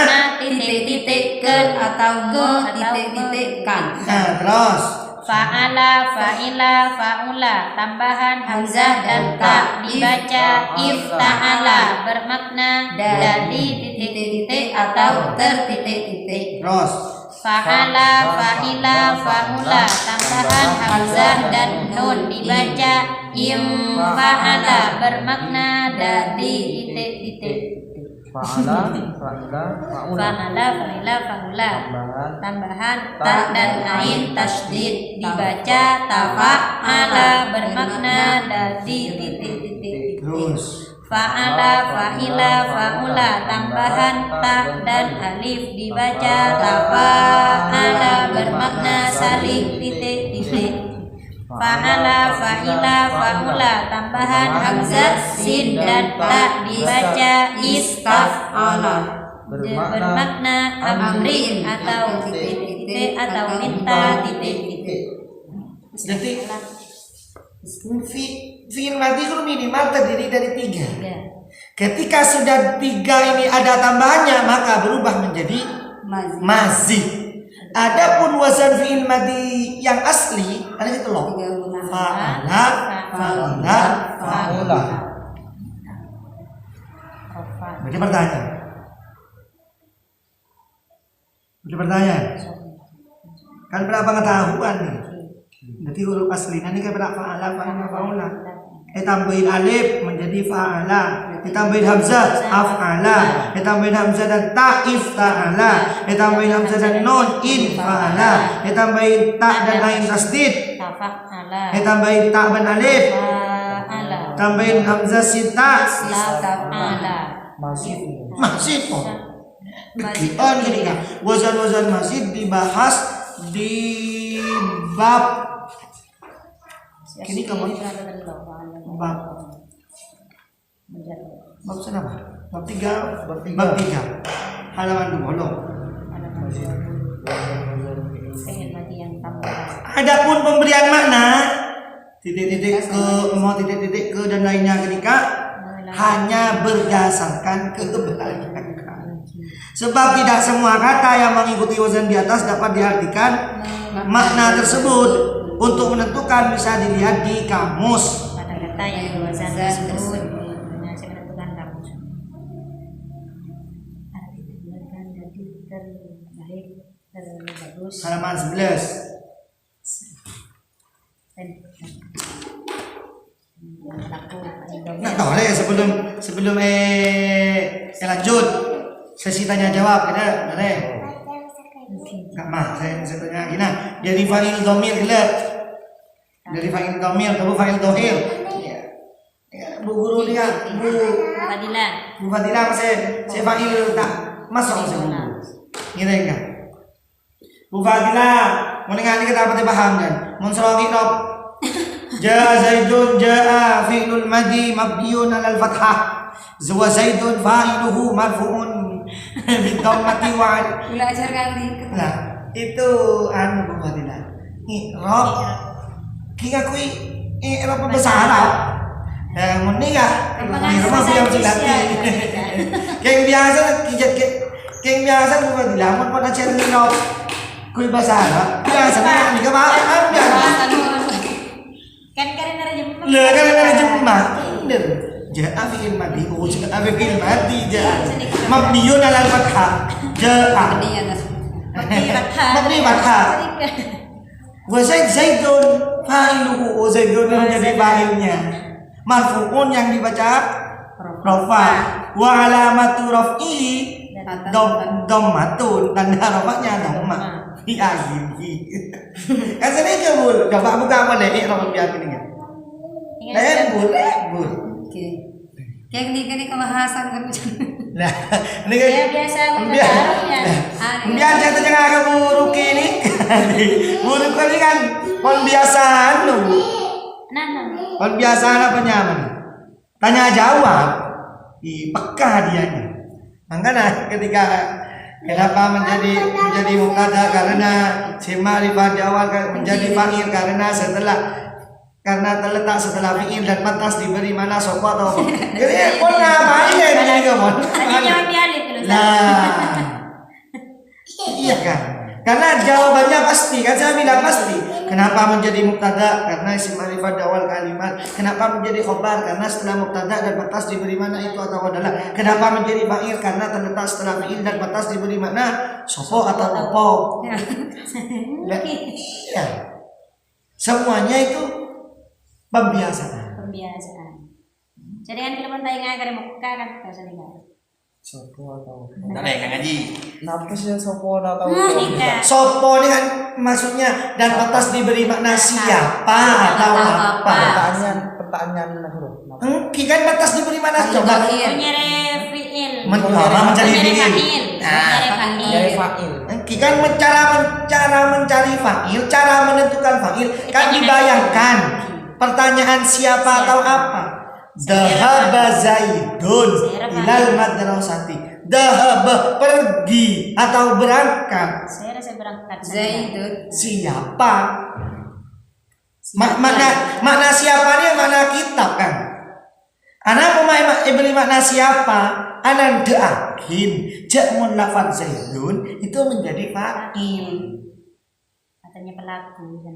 titik-titik ke atau ke titik-titik kan. nah, terus fa'ala, fa'ila, fa'ula. Tambahan hamzah dan ta dibaca ifta'ala, bermakna dari titik-titik atau tertitik-titik. terus Fa'ala, fa'ila, fa'ula. Tambahan hamzah dan nun dibaca imfa'ala, bermakna dari titik-titik. Fa'ala, fa'ila, fa'ula. Fa'ala, fa'ila, fa'ula. Tambahan ta dan ain tasdid dibaca tafa'ala, bermakna dari titik-titik. terus Fa'ala, fa'ila, fa'ula. Tambahan ta dan alif dibaca tafa'ala, bermakna saling titik-titik. Fa'ala, fa'ila, fa'ula. Tambahan hamzah sin dan ta dibaca istaf'ala, bermakna amrin atau titik-titik atau minta titik-titik. jadi fi'il madi itu minimal terdiri dari 3. Ketika sudah 3 ini ada tambahannya maka berubah menjadi mazid. Adapun wazan fi'il madi yang asli ada itu loh. Fa'ala, fa'ila, fa'ula. Berarti pertanyaan. Kan berapa pengetahuan nih? Berarti huruf aslinya ini kan berapa fa'ala, fa'ila, fa'ula. Tambahin alif menjadi fa'ala, tambahin hamzah af'ala, tambahin hamzah dan ta ifta'ala, tambahin hamzah dan nun infa'ala, tambahin ta dan ain tasdid, Tafa'ala, tambahin ta dan alif, fa'ala, tambahin hamzah sinta tafa'ala. masih oh on gini kan wazan-wazan masih dibahas di bab ini kamu bab apa? Bab 3 halaman 20. Adapun pemberian makna titik-titik ke dan lainnya ketika hanya berdasarkan kebanyakan. Sebab tidak semua kata yang mengikuti wazan di atas dapat diartikan makna tersebut. Untuk menentukan bisa dilihat di kamus. Kata-kata yang berwazan tersebut saya menentukan kamus. Terbagus. Halaman 11. Nah, boleh sebelum lanjut sesi tanya jawab kita boleh. Enggak mah saya tanya gini. Dari fa'il dhamir gelap. Dari fa'il dhamir ke fa'il dhahir. Ya, Bu guru dia, Bu Fadila saya fa'il tak masuk saya Bu. Gitu enggak? Bu Fadila, mau ngani kita apa paham kan? Mun serongi top. Jaa Zaidun jaa fi'lul madi mabniun 'alal fathah. Zawa Zaidun fa'iluhu marfu'un bi dhammati wa Belajar kali. nah itu anu Bu Fadila. I'rab ki akui i'rab bahasa Arab. Mun nikah i'rab yang silati. Kayak biasa Bu Fadila mun pun ajar i'rab kui bahasa Arab. Biasanya nikah paham ya. Kan ada jemaah. Lah kan ada jemaah. Bener. Jaa fi'il madi, jaa fi'il madi jaa. Mabniun 'alal fathah. Jaa. Mabni fathah. Wa Zaidun fa'iluhu, Zaidun menjadi fa'ilnya. Marfu'un yang dibaca rafa. Wa alamatu raf'ihi dhammatun, tanda rafanya dhammah. Fi akhirih. Kan sini kabul, coba buka apa deh i'rab biar ini kan. Bul. Oke. Kayak gini kebahasan kan. Nah, ini kan Ya biasa Ambiar. bertarungnya. Biar saya jangan ke buruk ini. Buruk ini kan pembiasaan lu. Nah. Pembiasaan apa nyaman? Tanya jawab. Peka dianya. Makanya ketika kenapa menjadi mubtada karena si ma'rifah di awal menjadi fa'il karena terletak setelah fi'il dan pantas diberi mana sopo atau apa. Jadi pun ngapain ya ini kamu? Tadi jawab dialih dulu. Nah, iya kan? Karena jawabannya pasti kan saya bilang pasti. Kenapa menjadi mubtada? Karena isim ma'rifah di awal kalimat. Kenapa menjadi khobar? Karena setelah mubtada dan pantas diberi mana itu atau adalah. Kenapa menjadi fa'il? Karena terletak setelah fi'il dan pantas diberi mana sopo atau opo. Ya. Semuanya itu pembiasaan. Jadi kan kalau tanya ngajar muka kan terus nikah. Sopo atau Bentar ya Kang Haji. napa sih sopo atau Nikah. Sopo ini kan maksudnya dan pantas diberi makna siapa atau apa. pertanyaan dulu. Kan pantas diberi makna coba. Menyeret fi'il. Mencari fi'il. Dari fa'il. Kan cara mencari fa'il, cara menentukan fa'il kan dibayangkan. Pertanyaan siapa atau apa? Dhahaba Zaidun ilal madrasati. Dhahaba pergi atau berangkat. Saya rasa berangkat. Zaidun. Siapa? Makna siapa ini makna kitab kan? Anak pemain beri makna siapa? Anan deakin jakmun lafaz Zaidun itu menjadi fa'il. Katanya pelaku kan.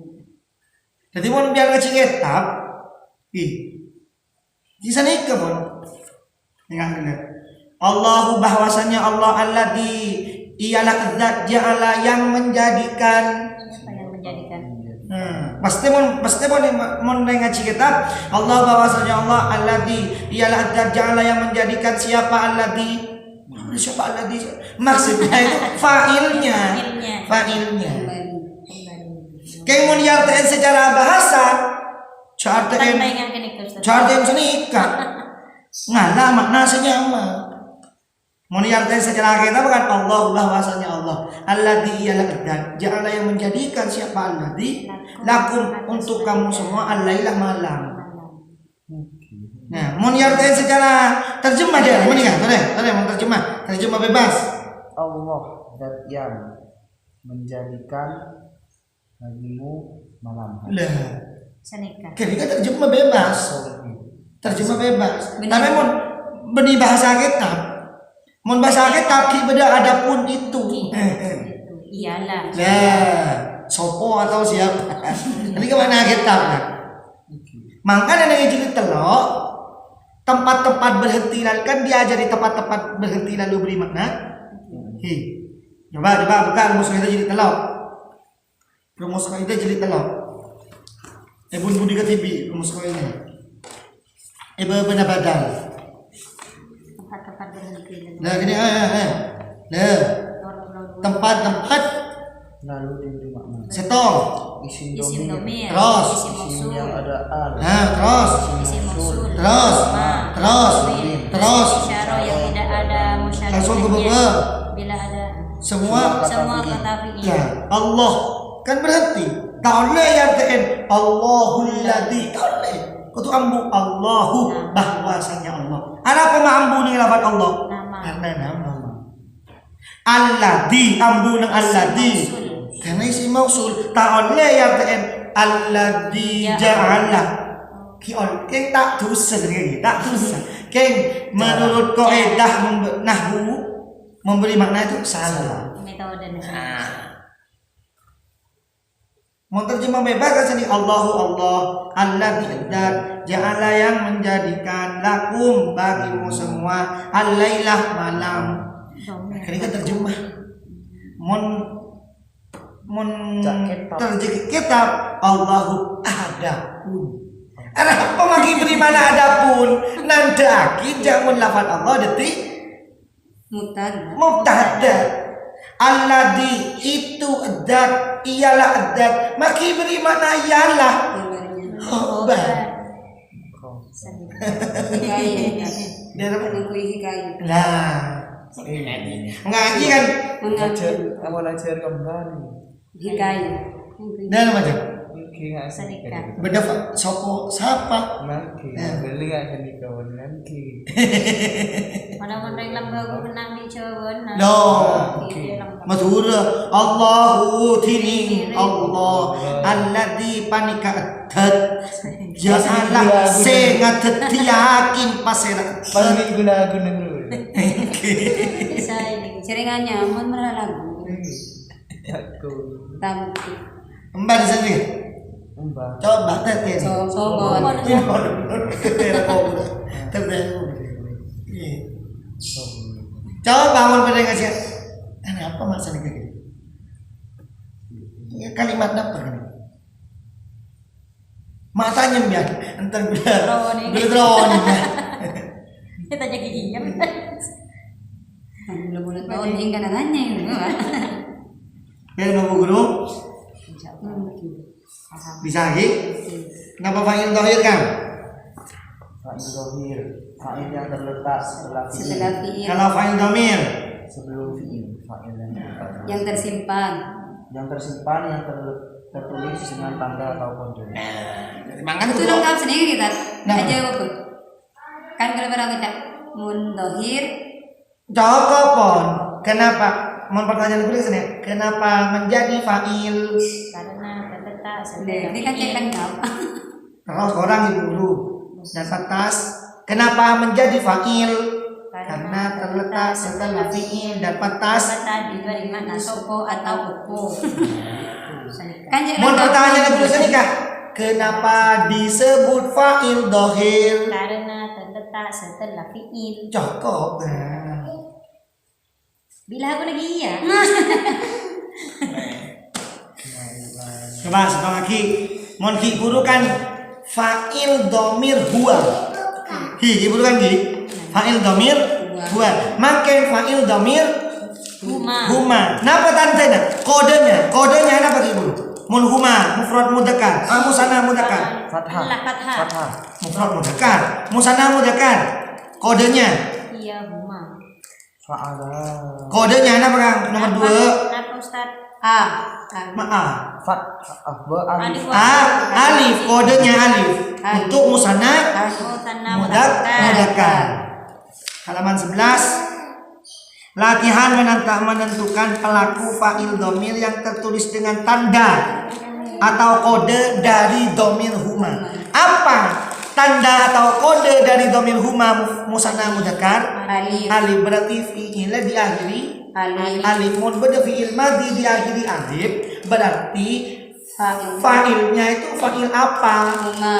Jadi mau biar ngaji kitab, di sana ikut pun. Dengar dulu. Allahu bahwasanya Allah alladzi ialah zat ja'ala yang menjadikan. Siapa yang menjadikan? Pasti mau ngaji kitab. Allah bahwasanya Allah alladzi ialah zat ja'ala yang menjadikan siapa alladzi. Siapa alladzi? Maksudnya itu fa'ilnya. Kayak mau diartikan secara bahasa, artikan senikah, ngalah makna senyama. Mau diartikan secara kita bukan Allah bahwasanya Allah. Alladzi ialah zat ja'ala yang menjadikan siapa alladzi lakum untuk kamu semua al-lailah malam. Nah, mau diartikan secara terjemah aja, mau nikah, boleh mau terjemah bebas. Allah zat yang menjadikan bagimu malam hari. Lah, Senikah. ketika terjemah bebas. Tapi mau beni bahasa kitab. Mau bahasa kitab beda ada pun itu. Iyalah. Lah, sopo atau siapa? Ini kemana kitab kan? Makanya yang jadi telok tempat-tempat berhenti lalu kan diajari tempat-tempat berhenti lalu beri makna. Coba buka rumus kita jadi telok. Rumus kaidah jadi telok. Bun budi ketibi rumus kaidah. Benar badal. Tempat-tempat berhenti. Nah gini Nah tempat-tempat Lalu diberi makna. setong. Isim Isim domir. domir. Terus. Isim Isim mausul. yang ada al. Nah terus. Isim mausul. Terus. Domir. Terus. Isyarah yang tidak ada Langsung ke musyabbihnya. bawah. Bila ada Semua kata fi'il. ya Allah kan berhenti. Ta'ala yang ta'in Allahul ladzi ta'ala. Kutu ambu Allahu bahwasanya Allah. Ada apa ambu dengan lafaz Allah? Nama. Karena nama. Alladzi ambu dengan alladzi. Karena isi mausul. Ta'ala yang ta'in alladzi ja'ala. Kion keng tak dosa lagi, tak dosa. Keng menurut kaidah nahwu memberi makna itu salah. Metode Mau terjemah bebas kan sini Allahu Allah alladzi ja'ala yang menjadikan lakum bagimu semua al-lailah malam. Ini kan terjemah. Mon terjemah kitab Allahu adapun. Ada apa lagi beri mana adapun? Nandaki jamun lafaz Allah detik mubtada. Alladzi itu zat ialah zat maki beri makna ialah khobar. Dia apa? Mengakui hikayat. Lah. Ngaji kan? Belajar apa belajar kembali. Hikayat. Dan macam. Iki nggak Sedekah. Beda sopo siapa? Nanti beli nggak akan dikawan nanti. Mana-mana yang lembaga kenang di Jawa. Loh. Matur Allahu tini Allah alladzi panikatat ja'ala sengat yakin pasera Panggil guna-guna dulu. Bisa ini. Seringannya aman lagu. Aku Tamu. Mbak di sini mbak. coba tetes Sogon. ini coba bangun pada ngasih ini apa maksudnya kayak gitu ya, kalimat apa kan matanya biar entar biar drone Kita jadi diam. Bulan-bulan tahun hingga nanya itu. biar mau guru bisa lagi kenapa fa'il dohir kan Fa'il dohir. Fa'il yang terletak setelah Setelah fi'il. fiil kalau fa'il domir Sebelum fi'il. Fa'il yang terletak. yang tersimpan. Yang tersimpan yang tertulis dengan tanda atau kode. mangan Itu kudu lengkap sendiri kita. Nah. Aja apa? Kan kalau barang kita mundohir Jawab pon. Kenapa? Mau pertanyaan kuliah sini. Kenapa menjadi fa'il? Karena terletak ini kan cek lengkap. Terus orang ibu dulu dapat tas. Kenapa menjadi fa'il? Karena terletak setelah fi'il dapat tas. tadi diberi makna Sopo atau upo. Kan cek Mau lengkap. pertanyaan kuliah sini kah? Kenapa disebut fa'il dohir? karena terletak setelah fiil. Cokok. Nah. Bila aku lagi iya. Coba setengah lagi. Mon ki guru kan fa'il domir huwa. Hi guru kan gi. Fa'il domir huwa. Makin fa'il domir huma. Napa tandanya? Kodenya apa ki guru? Mun huma mufrad mudzakkar. Musanna mudzakkar. Fathah. Fathah. Mufrad mudzakkar. Musanna mudzakkar. Kodenya. Iya huma. Fa'ala. Kodenya apa Kang? Nomor 2. Kenapa Ustaz? A. Maaf. Fathah. Alif. Alif. Kodenya alif. Untuk musanna mudzakkar. Halaman 11. Latihan menentukan pelaku fa'il domir yang tertulis dengan tanda atau kode dari domir huma. Apa tanda atau kode dari domir huma musanna mudzakkar? Alif. Alif berarti fi'ilnya diakhiri Alif. alif. Mun beda fi'il madhi diakhiri alif berarti Fa'il. fa'ilnya itu fa'il apa? Huma.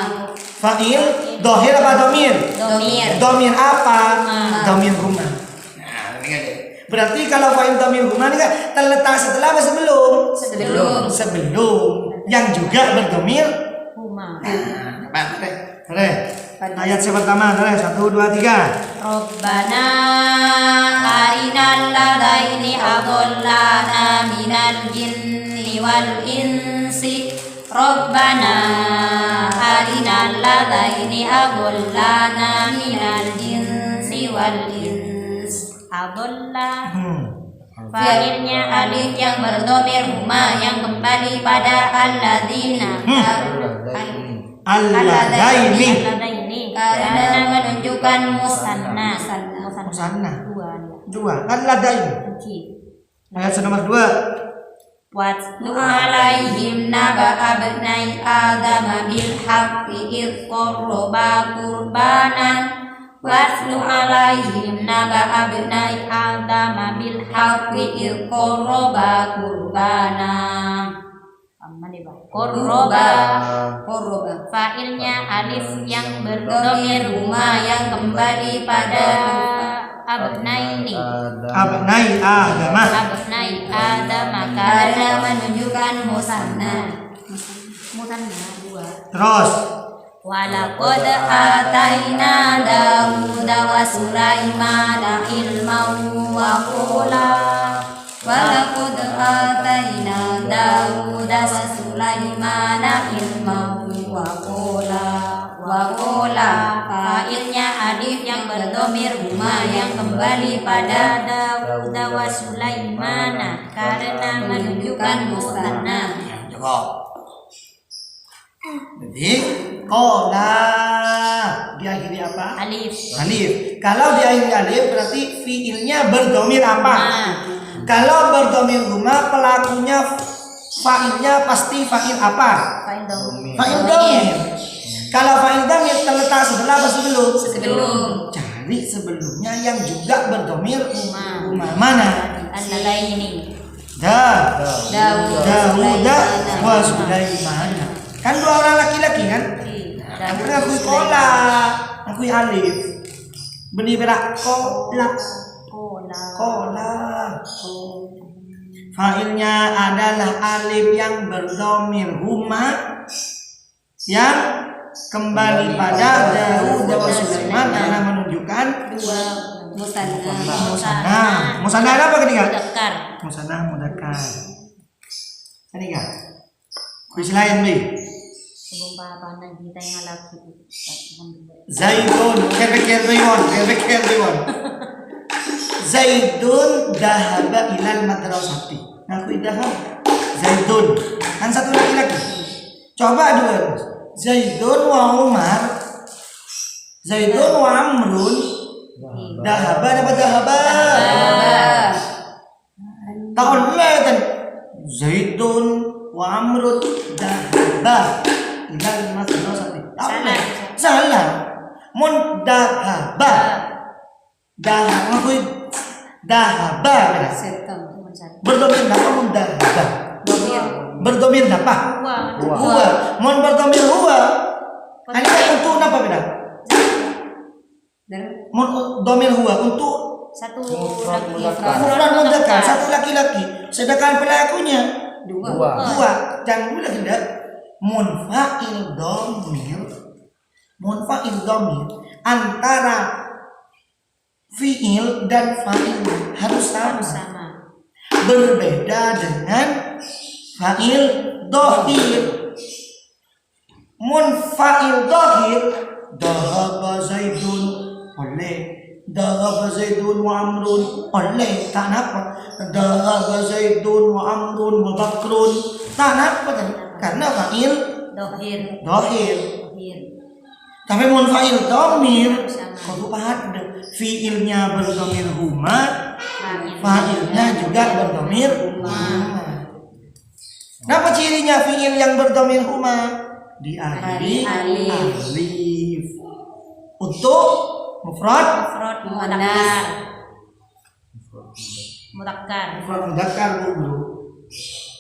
Fa'il dohir apa domir? Domir. Domir apa? Huma. Domir huma. Nah, ini kan. Berarti kalau fa'il domir huma ini kan terletak setelah apa sebelum? Sebelum. Sebelum. Yang juga berdomir. Huma. Nah, ayat yang pertama, 1, 2, 3. Rabbana arinal ladaini adallana minal jinni wal insi. Rabbana arinal ladaini adallana minal jinni wal insi. Adalla fa'ilnya alif yang berdomir huma yang kembali pada alladzina. Alladaini. Alladaini karena menunjukkan musanna. Musanna. Dua. 2. Alladaini. Ayat nomor 2. Watlu alaihim naba abnai adama bil haqqi id qarraba qurbanan. Watlu alaihim naba abnai adama bil haqqi id qarraba qurbanan. Qurraba. Fa'ilnya alif yang berdomir huma yang kembali pada abnaini. Abnai agama. Abnai adama karena menunjukkan musanna. Musanna 2. Terus. Walaqad ataina Dawuda wa Sulaimana ilman wa qula. Walaqad ataina Dawuda wa Sulaimana ilman wa qula. Wa qula Fa'ilnya alif yang berdomir huma yang kembali pada Daud wa Sulaimana karena menunjukkan musanna. Ya, jawab. Jadi Kola diakhiri apa? Alif. Alif. Kalau diakhiri alif berarti fiilnya berdomir apa? Kalau berdomir huma pelakunya fa'ilnya pasti fa'il apa? Fa'il domir. Fa'il domir. Kalau fa'il domir terletak sebelah apa sebelum? Sebelum. Cari sebelumnya yang juga berdomir Huma. huma mana? An-Nalaini. Daud wa Sulaimana. Kan dua orang laki-laki kan? Aku ngakui kola, ngakui alif. Benih berak kola. Fa'ilnya adalah alif yang berdomir huma yang kembali pada Daud wa Sulaiman karena menunjukkan Dua. musanna. Musanna ada apa ketiga? Mudzakkar. Musanna mudzakkar. Ini kan? Kuis lain nih. Sebelum pahapan kita yang laki. Zaidun, everyone. Zaidun dahaba ilal madrasati. Ngaku dahab. Zaidun. Kan satu laki-laki. Coba dua. Zaidun wa Umar. Zaidun wa Amrun. Dahaba dapat dahaba. Tahun kan. Zaidun wa Amrun dahaba ilal madrasati. Salah. Mun dahaba. Dahaba. Berdomir apa mun dahaba? Berdomir apa? Huwa. Mun berdomir huwa. Ini kan untuk apa beda? Mun domir huwa untuk Satu mufrad mudzakkar, satu laki-laki. Sedangkan pelakunya dua. Dan dua tidak munfa'il domir antara fiil dan fa'il harus sama. Berbeda dengan fa'il dohir. Mun fa'il dohir dahaba Zaidun oleh, dahaba Zaidun wa Amrun oleh, tak napa. Dahaba Zaidun wa Amrun wa Bakrun, tak napa tadi karena fa'il dohir. Tapi mun fa'il domir kudu ada fiilnya berdomir huma, fa'ilnya juga berdomir huma. Kenapa cirinya fiil yang berdomir huma? Diakhiri alif. Untuk mufrad Mudzakkar. mufrad mudzakkar dulu.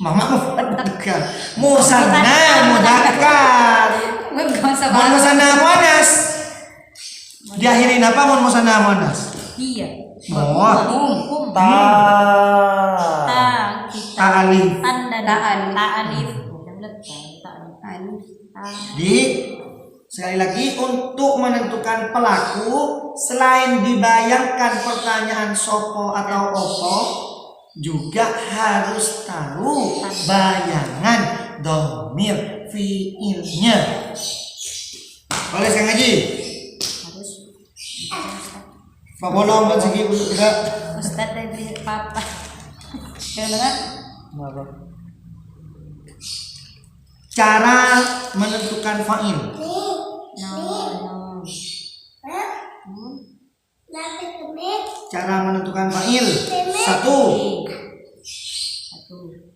Mama mufrad mudzakkar. Musanna mudzakkar. Mun musanna muannas. Diakhirin apa mun musanna muannas? Iya. Ta'alif. Ta'alif. Di sekali lagi untuk menentukan pelaku selain dibayangkan pertanyaan sopo atau opo juga harus tahu bayangan domir fiilnya. Boleh saya ngaji? Harus. Pak Bolong dan segi udah Ustaz dari papa. cara menentukan fa'il. Cara menentukan fa'il. Satu,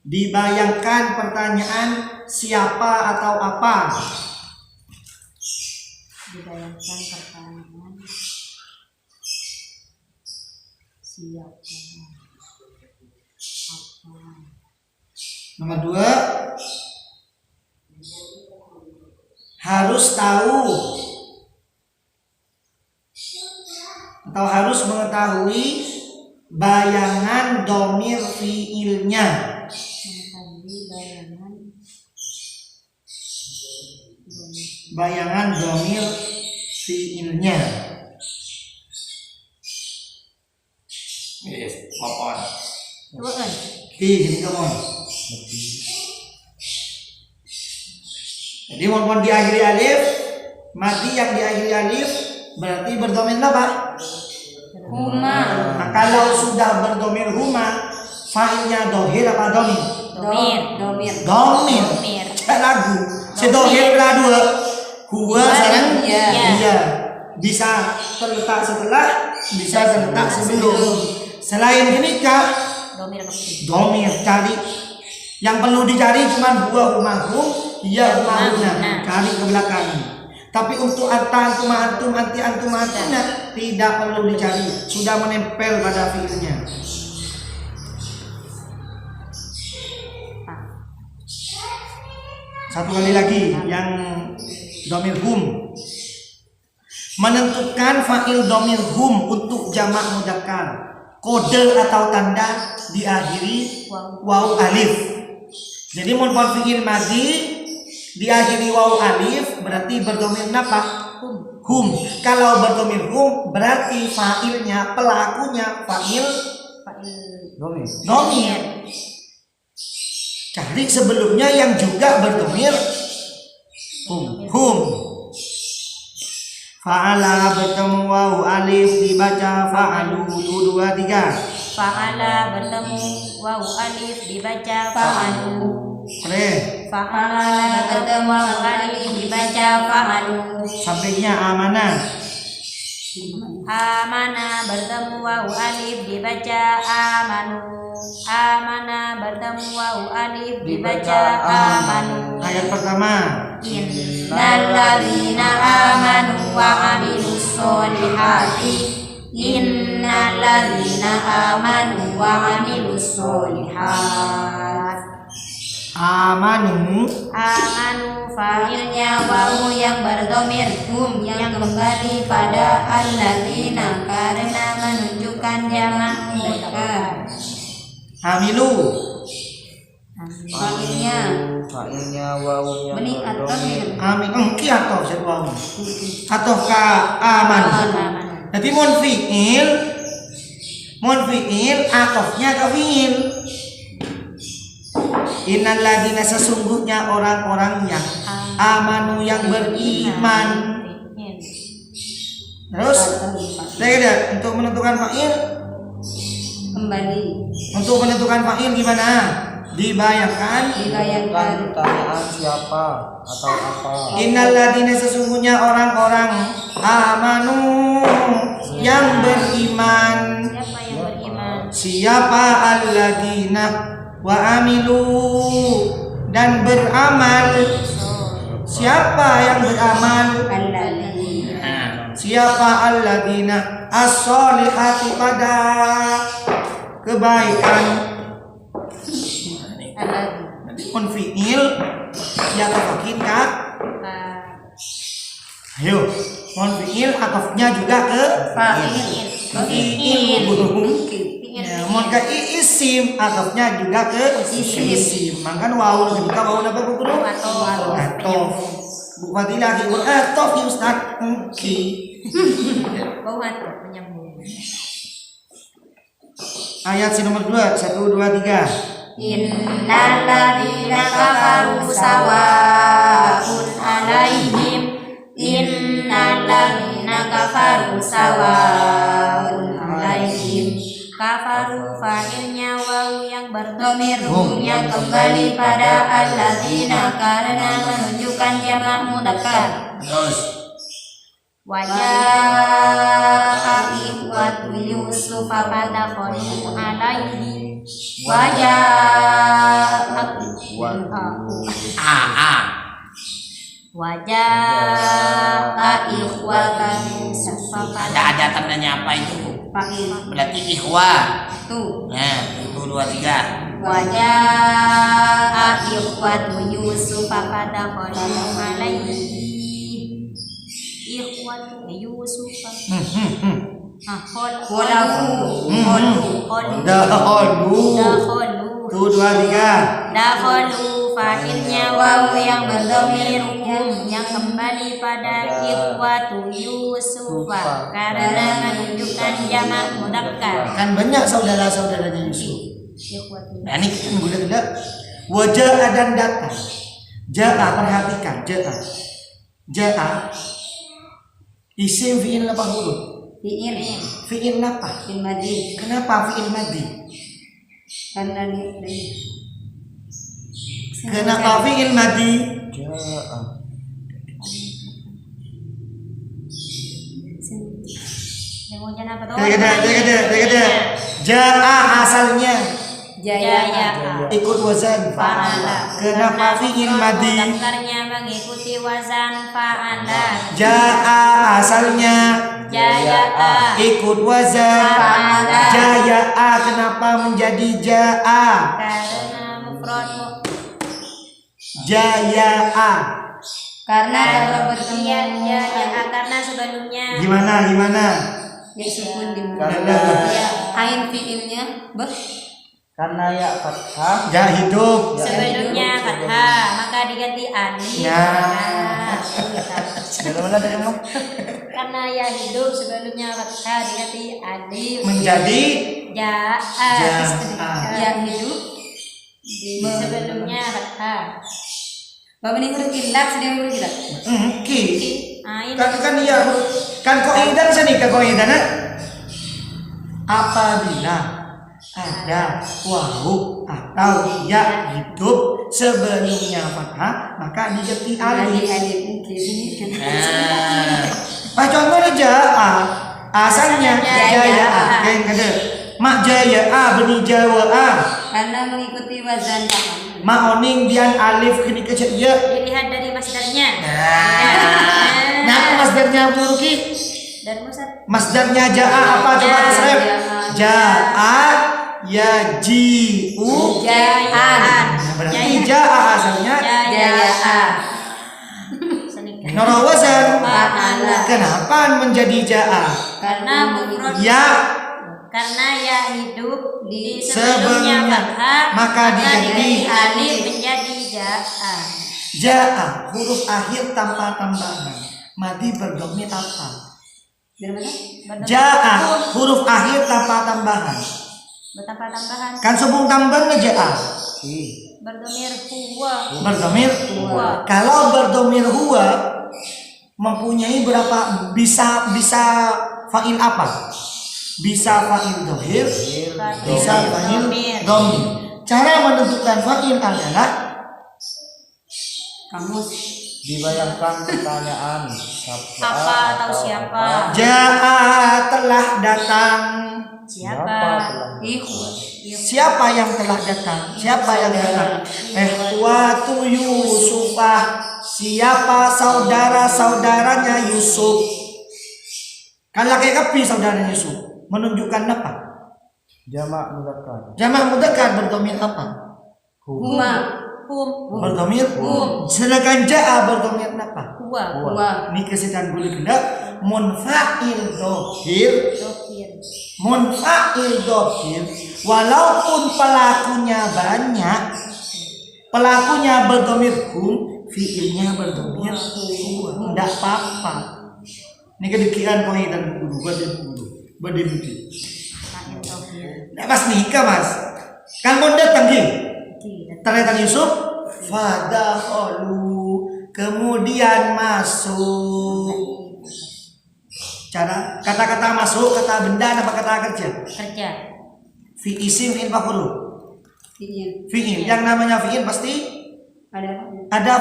dibayangkan pertanyaan siapa atau apa. Dibayangkan pertanyaan siapa apa. Nomor dua, harus tahu atau harus mengetahui bayangan domir fiilnya. Bayangan domir fiilnya. Yes, popon. Jadi mau diakhiri alif, mati yang diakhiri alif berarti berdomir apa? Huma. Nah, kalau sudah berdomir huma, fa'ilnya dohir apa domir? Domir. Domir. Domir. Domir. Cek lagu. Si dohir berada dua. Huwa sareng Iya. iya. Bisa terletak setelah, bisa terletak sebelum. Selain ini kah? Domir kecil. Domir cari. Yang perlu dicari cuma huwa humahum, iya humahuna. Nah. Cari ke belakang. Tapi untuk antum, anti antuna tidak perlu dicari, sudah menempel pada fiilnya. Satu kali lagi yang domir hum, menentukan fa'il domir hum untuk jamak mudzakkar, kode atau tanda diakhiri waw alif. Jadi mun fi'il madhi diakhiri waw alif berarti berdomir apa? Hum. Kalau berdomir hum berarti fa'ilnya, pelakunya fa'il Domir. domir. Cari sebelumnya yang juga berdomir hum. Fa'ala bertemu waw alif dibaca fa'alu. 1 2 3. Fa'ala bertemu waw alif dibaca fa'alu. Fa'ala bertemu waw alif dibaca fa'alu. Sampainya amanah. Amana bertemu waw alif dibaca amanu. Amana bertemu waw alif dibaca amanu. Ayat pertama. Innalladzina amanu wa amilus solihati. Innalladzina amanu wa amilus solihat. Amanu. Amanu fa'ilnya wawu yang berdomir hum yang kembali pada alladzina karena menunjukkan jamak mudzakkar. Amilu. Fa'ilnya wawu yang benih atau berdomir. Amin. Engki atau sedua. Atau ka aman. Jadi mon fi'il atofnya ke fi'il. Innal ladina sesungguhnya orang-orang yang amanu yang beriman. Terus saya untuk menentukan fa'il, kembali untuk menentukan fa'il gimana? Dibayangkan dibayangkan Pertanyaan siapa atau apa? innal ladina sesungguhnya orang-orang amanu yang beriman. Siapa yang beriman? Siapa alladzina wa amilu dan beramal. Siapa yang beramal? alladzina Siapa alladzina as-solihati pada kebaikan. Nanti pun fi'il ya tafakin kak. Ayo, mon fi'il atofnya juga ke fa'il fi'il. Ya, mon ke isim atofnya juga ke isim. Mangkan wawu ketika wawu apa bu guru? Atof. Bu Fadilah ki atof ya Ustaz. Oke. Wawu atof menyambung. Ayat nomor 2, 1 2 3. Innalladzina kafaru sawa'un alaihim. Innalladzina kafaru sawa'un alaihim. Kafaru fa'ilnya wawu yang berdomir hum yang kembali pada alladzina karena menunjukkan jamak mudzakkar. Terus Wajah ikhwatu Yusuf fadakhalu alaihi. Wajah ikhwatu Yusuf ada tandanya apa itu? fa'il Berarti ikhwah. tuh Nah, 1 2 3. Wajah ikhwatu Yusuf fadakhalu alaihi. Ikhwatu Yusuf. Qalu Dahulu. 1 2 3. Dakhalu fa'ilnya wawu yang berdomir hum yang kembali pada ikhwatu Yusuf karena menunjukkan jamak mudzakkar. Kan banyak saudara-saudaranya Yusuf. Ikhwatu. Nah, ini kan boleh tidak? Wajah dan datang. Ja'a, perhatikan ja'a. Ja'a Isim fi'il apa huruf? Fi'il. Fi'il apa? Fi'il madhi. Kenapa fi'il madhi? Karena Kenapa fi'il madhi? Ja'a. Kemudian apa tuh? Degede. Ja'a asalnya Jaya. ikut wazan Fa'ala. Kenapa fi'il madhi? Mudzakarnya mengikuti wazan fa'ala. Ja'a asalnya Jaya. ikut wazan Fa'ala. Jaya'a kenapa menjadi ja'a? Karena mufrad Jaya'a. karena kalau bertemu Iya, karena sebelumnya Gimana? ya sukun di Karena ya ain fi'ilnya karena ya fathah. Ya hidup. sebelumnya fathah maka diganti alif. Ya. Bagaimana dengan Karena ya hidup sebelumnya fathah diganti alif. Menjadi Ja'a. Ja'a. yang hidup Sebelumnya fathah. Bapak ini huruf ilak sedang huruf ilak. Ki. Ain. Kan iya kan koidan sini ke koidan apabila ada wawu atau ya hidup sebelumnya fathah maka diganti alif. Alif mungkin sini kan. Contohnya ja'a asalnya jaya'a kayak kata mak jaya'a beni jawa'a Karena mengikuti wazan tangan. mak oning bian alif kini kecil ya. Dilihat dari masdarnya. Nah masdarnya buruki Dan musad. masdarnya ja'a apa coba tasrif ja'a yaji'u Jayaan. Nah, berarti ja'a asalnya Jayaan. Senikah. noro wazan Fa'ala. kenapa menjadi ja'a Karena mufrad ya karena ya hidup di Sebelumnya, sebelumnya fathah maka diganti alif menjadi ja'a. ja'a huruf akhir tanpa tambahan madi berdomir apa Dari mana? ja'a huruf akhir tanpa tambahan Betapa tambahan kan subung tambahan ja'a berdomir huwa. berdomir Huwa. kalau berdomir huwa mempunyai berapa bisa fa'il apa bisa fa'il dohir bisa fa'il domir cara menentukan fa'il adalah Kamus. Dibayangkan pertanyaan Apa atau siapa? ja'a telah datang Siapa? Ikhwan. siapa yang telah datang siapa yang datang ikhwatu Yusufah siapa saudara-saudaranya Yusuf kalau kayak kepi saudaranya Yusuf menunjukkan apa jamak mudzakkar. jamak mudzakkar berdomir apa Huma. berdomir sedangkan ja'a berdomir apa Huwa. Huwa. ini kesedihan gue hendak munfa'il dohir Dohir. munfa'il dohir walaupun pelakunya banyak pelakunya berdomir hum fiilnya berdomir huwa tidak apa-apa ini kedekian koi dan guru berdiri Fa'il dohir. nah, pas nikah mas kan mau datang gini Tidak. ternyata Yusuf fadakhalu kemudian masuk cara kata-kata masuk kata benda apa kata kerja Kerja. fi isim fi'il huruf Fi'il. fi'il yang namanya fi'il pasti Ada apa? ada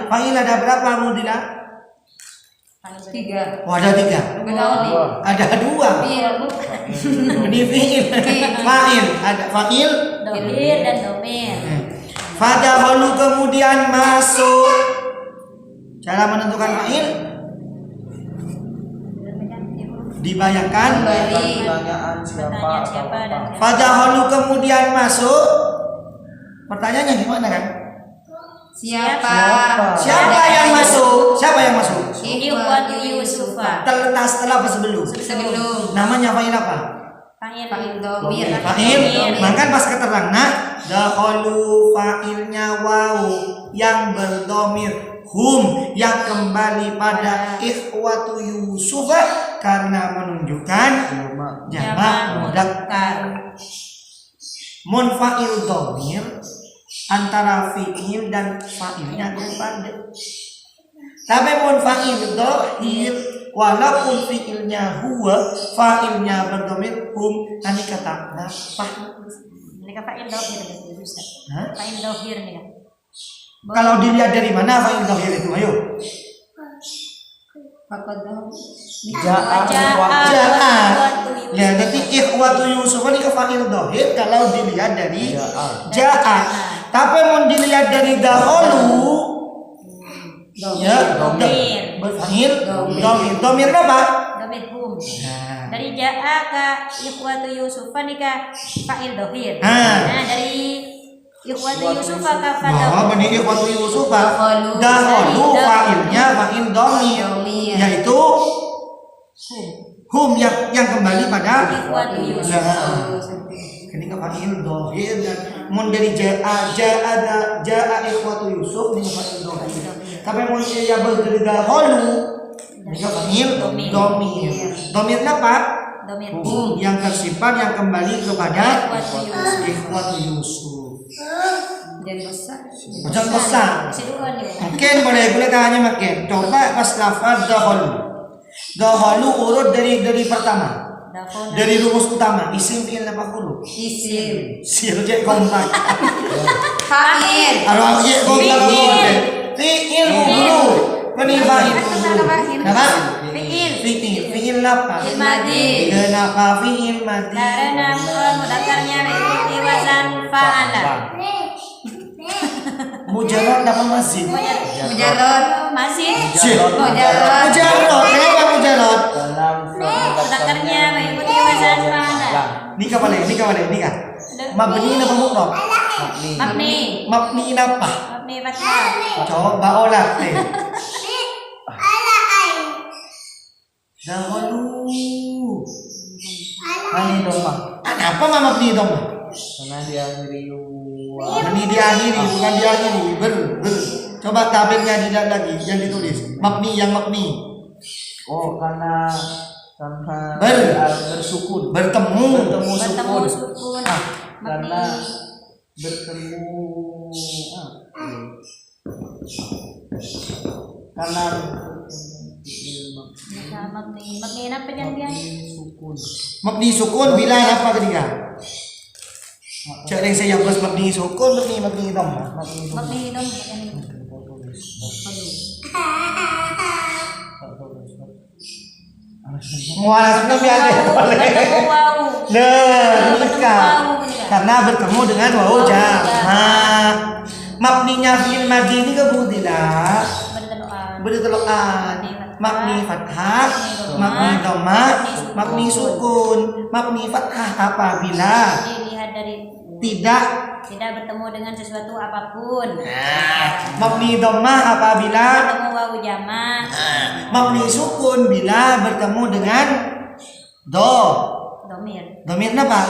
fa'il ada berapa Mudila? Tiga. Oh ada 3 Begauli. ada 2 Fi'il. ini fi'il fa'il ada fa'il Dohir dan domir. fadakhalu kemudian masuk cara menentukan fa'il dibayangkan Kembali. Pertanyaan siapa Pertanyaan atau siapa dan apa? siapa. fadakhalu kemudian masuk pertanyaannya gimana kan Siapa? siapa yang masuk Ikhwatu Yusufa. terletak setelah apa sebelum Sebelum. namanya fa'il apa Fa'il. Fa'il domir. fa'il maka pas keterang nah dakhalu fa'ilnya wawu yang berdomir hum yang kembali pada ikhwatu Yusuf karena menunjukkan jamak mudzakkar munfa'il domir antara fi'il dan fa'ilnya berbeda tapi munfa'il dohir walaupun fiilnya huwa, fa'ilnya berdomir hum, nanti kata nafah. Ini kan fa'il dohir gitu Ustaz. Hah? Fa'il dohir nih kan. Kalau dilihat dari mana fa'il dohir itu? Ayo. Faqadahu. Ja'a. Ya, nanti ikhwatu Yusuf ini ke fa'il dohir kalau dilihat dari ja'a. Tapi mau dilihat dari dahulu, ya, Domir. fa'il domir. Domir apa? Domir hum. Nah. Dari ja'a ke ikhwatu Yusuf nih kan fa'il dohir. Ah. Nah, dari ikhwatu Yusuf ke Bahwa fa'il benih ikhwatu Yusuf Dahulu. dahulu fa'ilnya fa'il domir, Domir. yaitu hum yang kembali pada ikhwatu Yusuf. ya. Ini ke fa'il domir dan mun dari ja'a ikhwatu Yusuf ini fa'il domir. Tapi mun ya dari dahulu ini ke fa'il domir. Domir apa? Domir Hum yang tersimpan yang kembali kepada ikhwatu Yusuf. ikhwatu Yusuf. Dan besar. Jangan besar. Masih dua nih. Mungkin boleh tanya makin. Coba pas lafaz dahulu. Dahulu urut dari pertama. Dahulu. Dari rumus utama. Isim fi'il apa huruf? Isim. Sil je kompak. Fa'il. Kalau je kompak boleh. Fi'il huruf. Penifa'il huruf. Kenapa? Fi'il. Fi'il apa? Fi'il madhi. Kenapa fi'il madhi? Karena mudzakarnya mengikuti wazan fa'ala. Mujarrad apa mazid? Mujarrad. Masih Mujarrad. Mujarrad. Kenapa mujarrad? dalam mudzakarnya mengikuti wazan fa'ala. Nikah balik. Mabni apa mu'rab? Mabni. Mabni apa? Mabni fathah. Coba olah teh. Dahulu. Ani domah Apa mabni dong? karena diakhiri Mabni diakhiri, bukan diakhiri. Ber. Coba tabirnya tidak lagi yang ditulis. Mabni yang mabni. oh karena bersukun Bertemu. bertemu Bertemu sukun sukun. Mabni. karena bertemu karena Mabni apa yang dia? sukun Mabni sukun bila apa ketiga? Cek yang saya plus mabni sukun, mabni dong. Mabni dong. Mualas sudah biasa. Bertemu wau. Nah, nikah. Bertemu wau. Karena bertemu dengan wau jamak. Mabninya fi'il madhi ini kebudilah berteluan. Mabni fathah, mabni dhamma, mabni sukun, mabni fathah apabila Dilihat dari tidak. tidak bertemu dengan sesuatu apapun. Mabni dhamma apabila Bertemu wau jamak. mabni sukun bila bertemu dengan Domir. domir apa?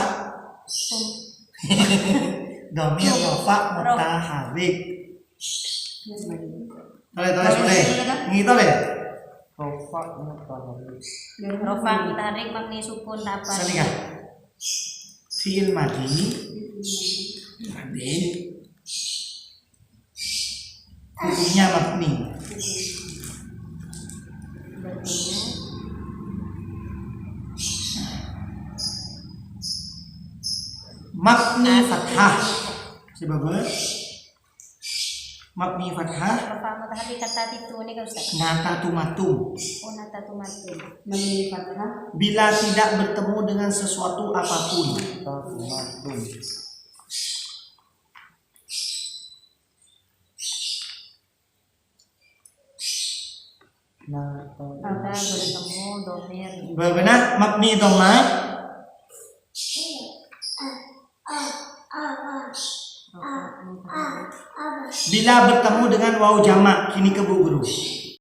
Domir rafa mutaharrik. Boleh. Gitu boleh. rofa mutaharrik Rofa mutaharrik mabni sukun apa? Sanika. Fi'il madhi. Hukumnya mabni. Mabni fathah. Sebab mabni fathah Rofa mutaharrik kata itu nih kan Ustaz. nata tumatum Unata tumatum. Mabni fathah. bila tidak bertemu dengan sesuatu apapun. tafumatum Ada bertemu domir. Benar mabni dhamma bila bertemu dengan waw jamak. Kini ke Bu Guru.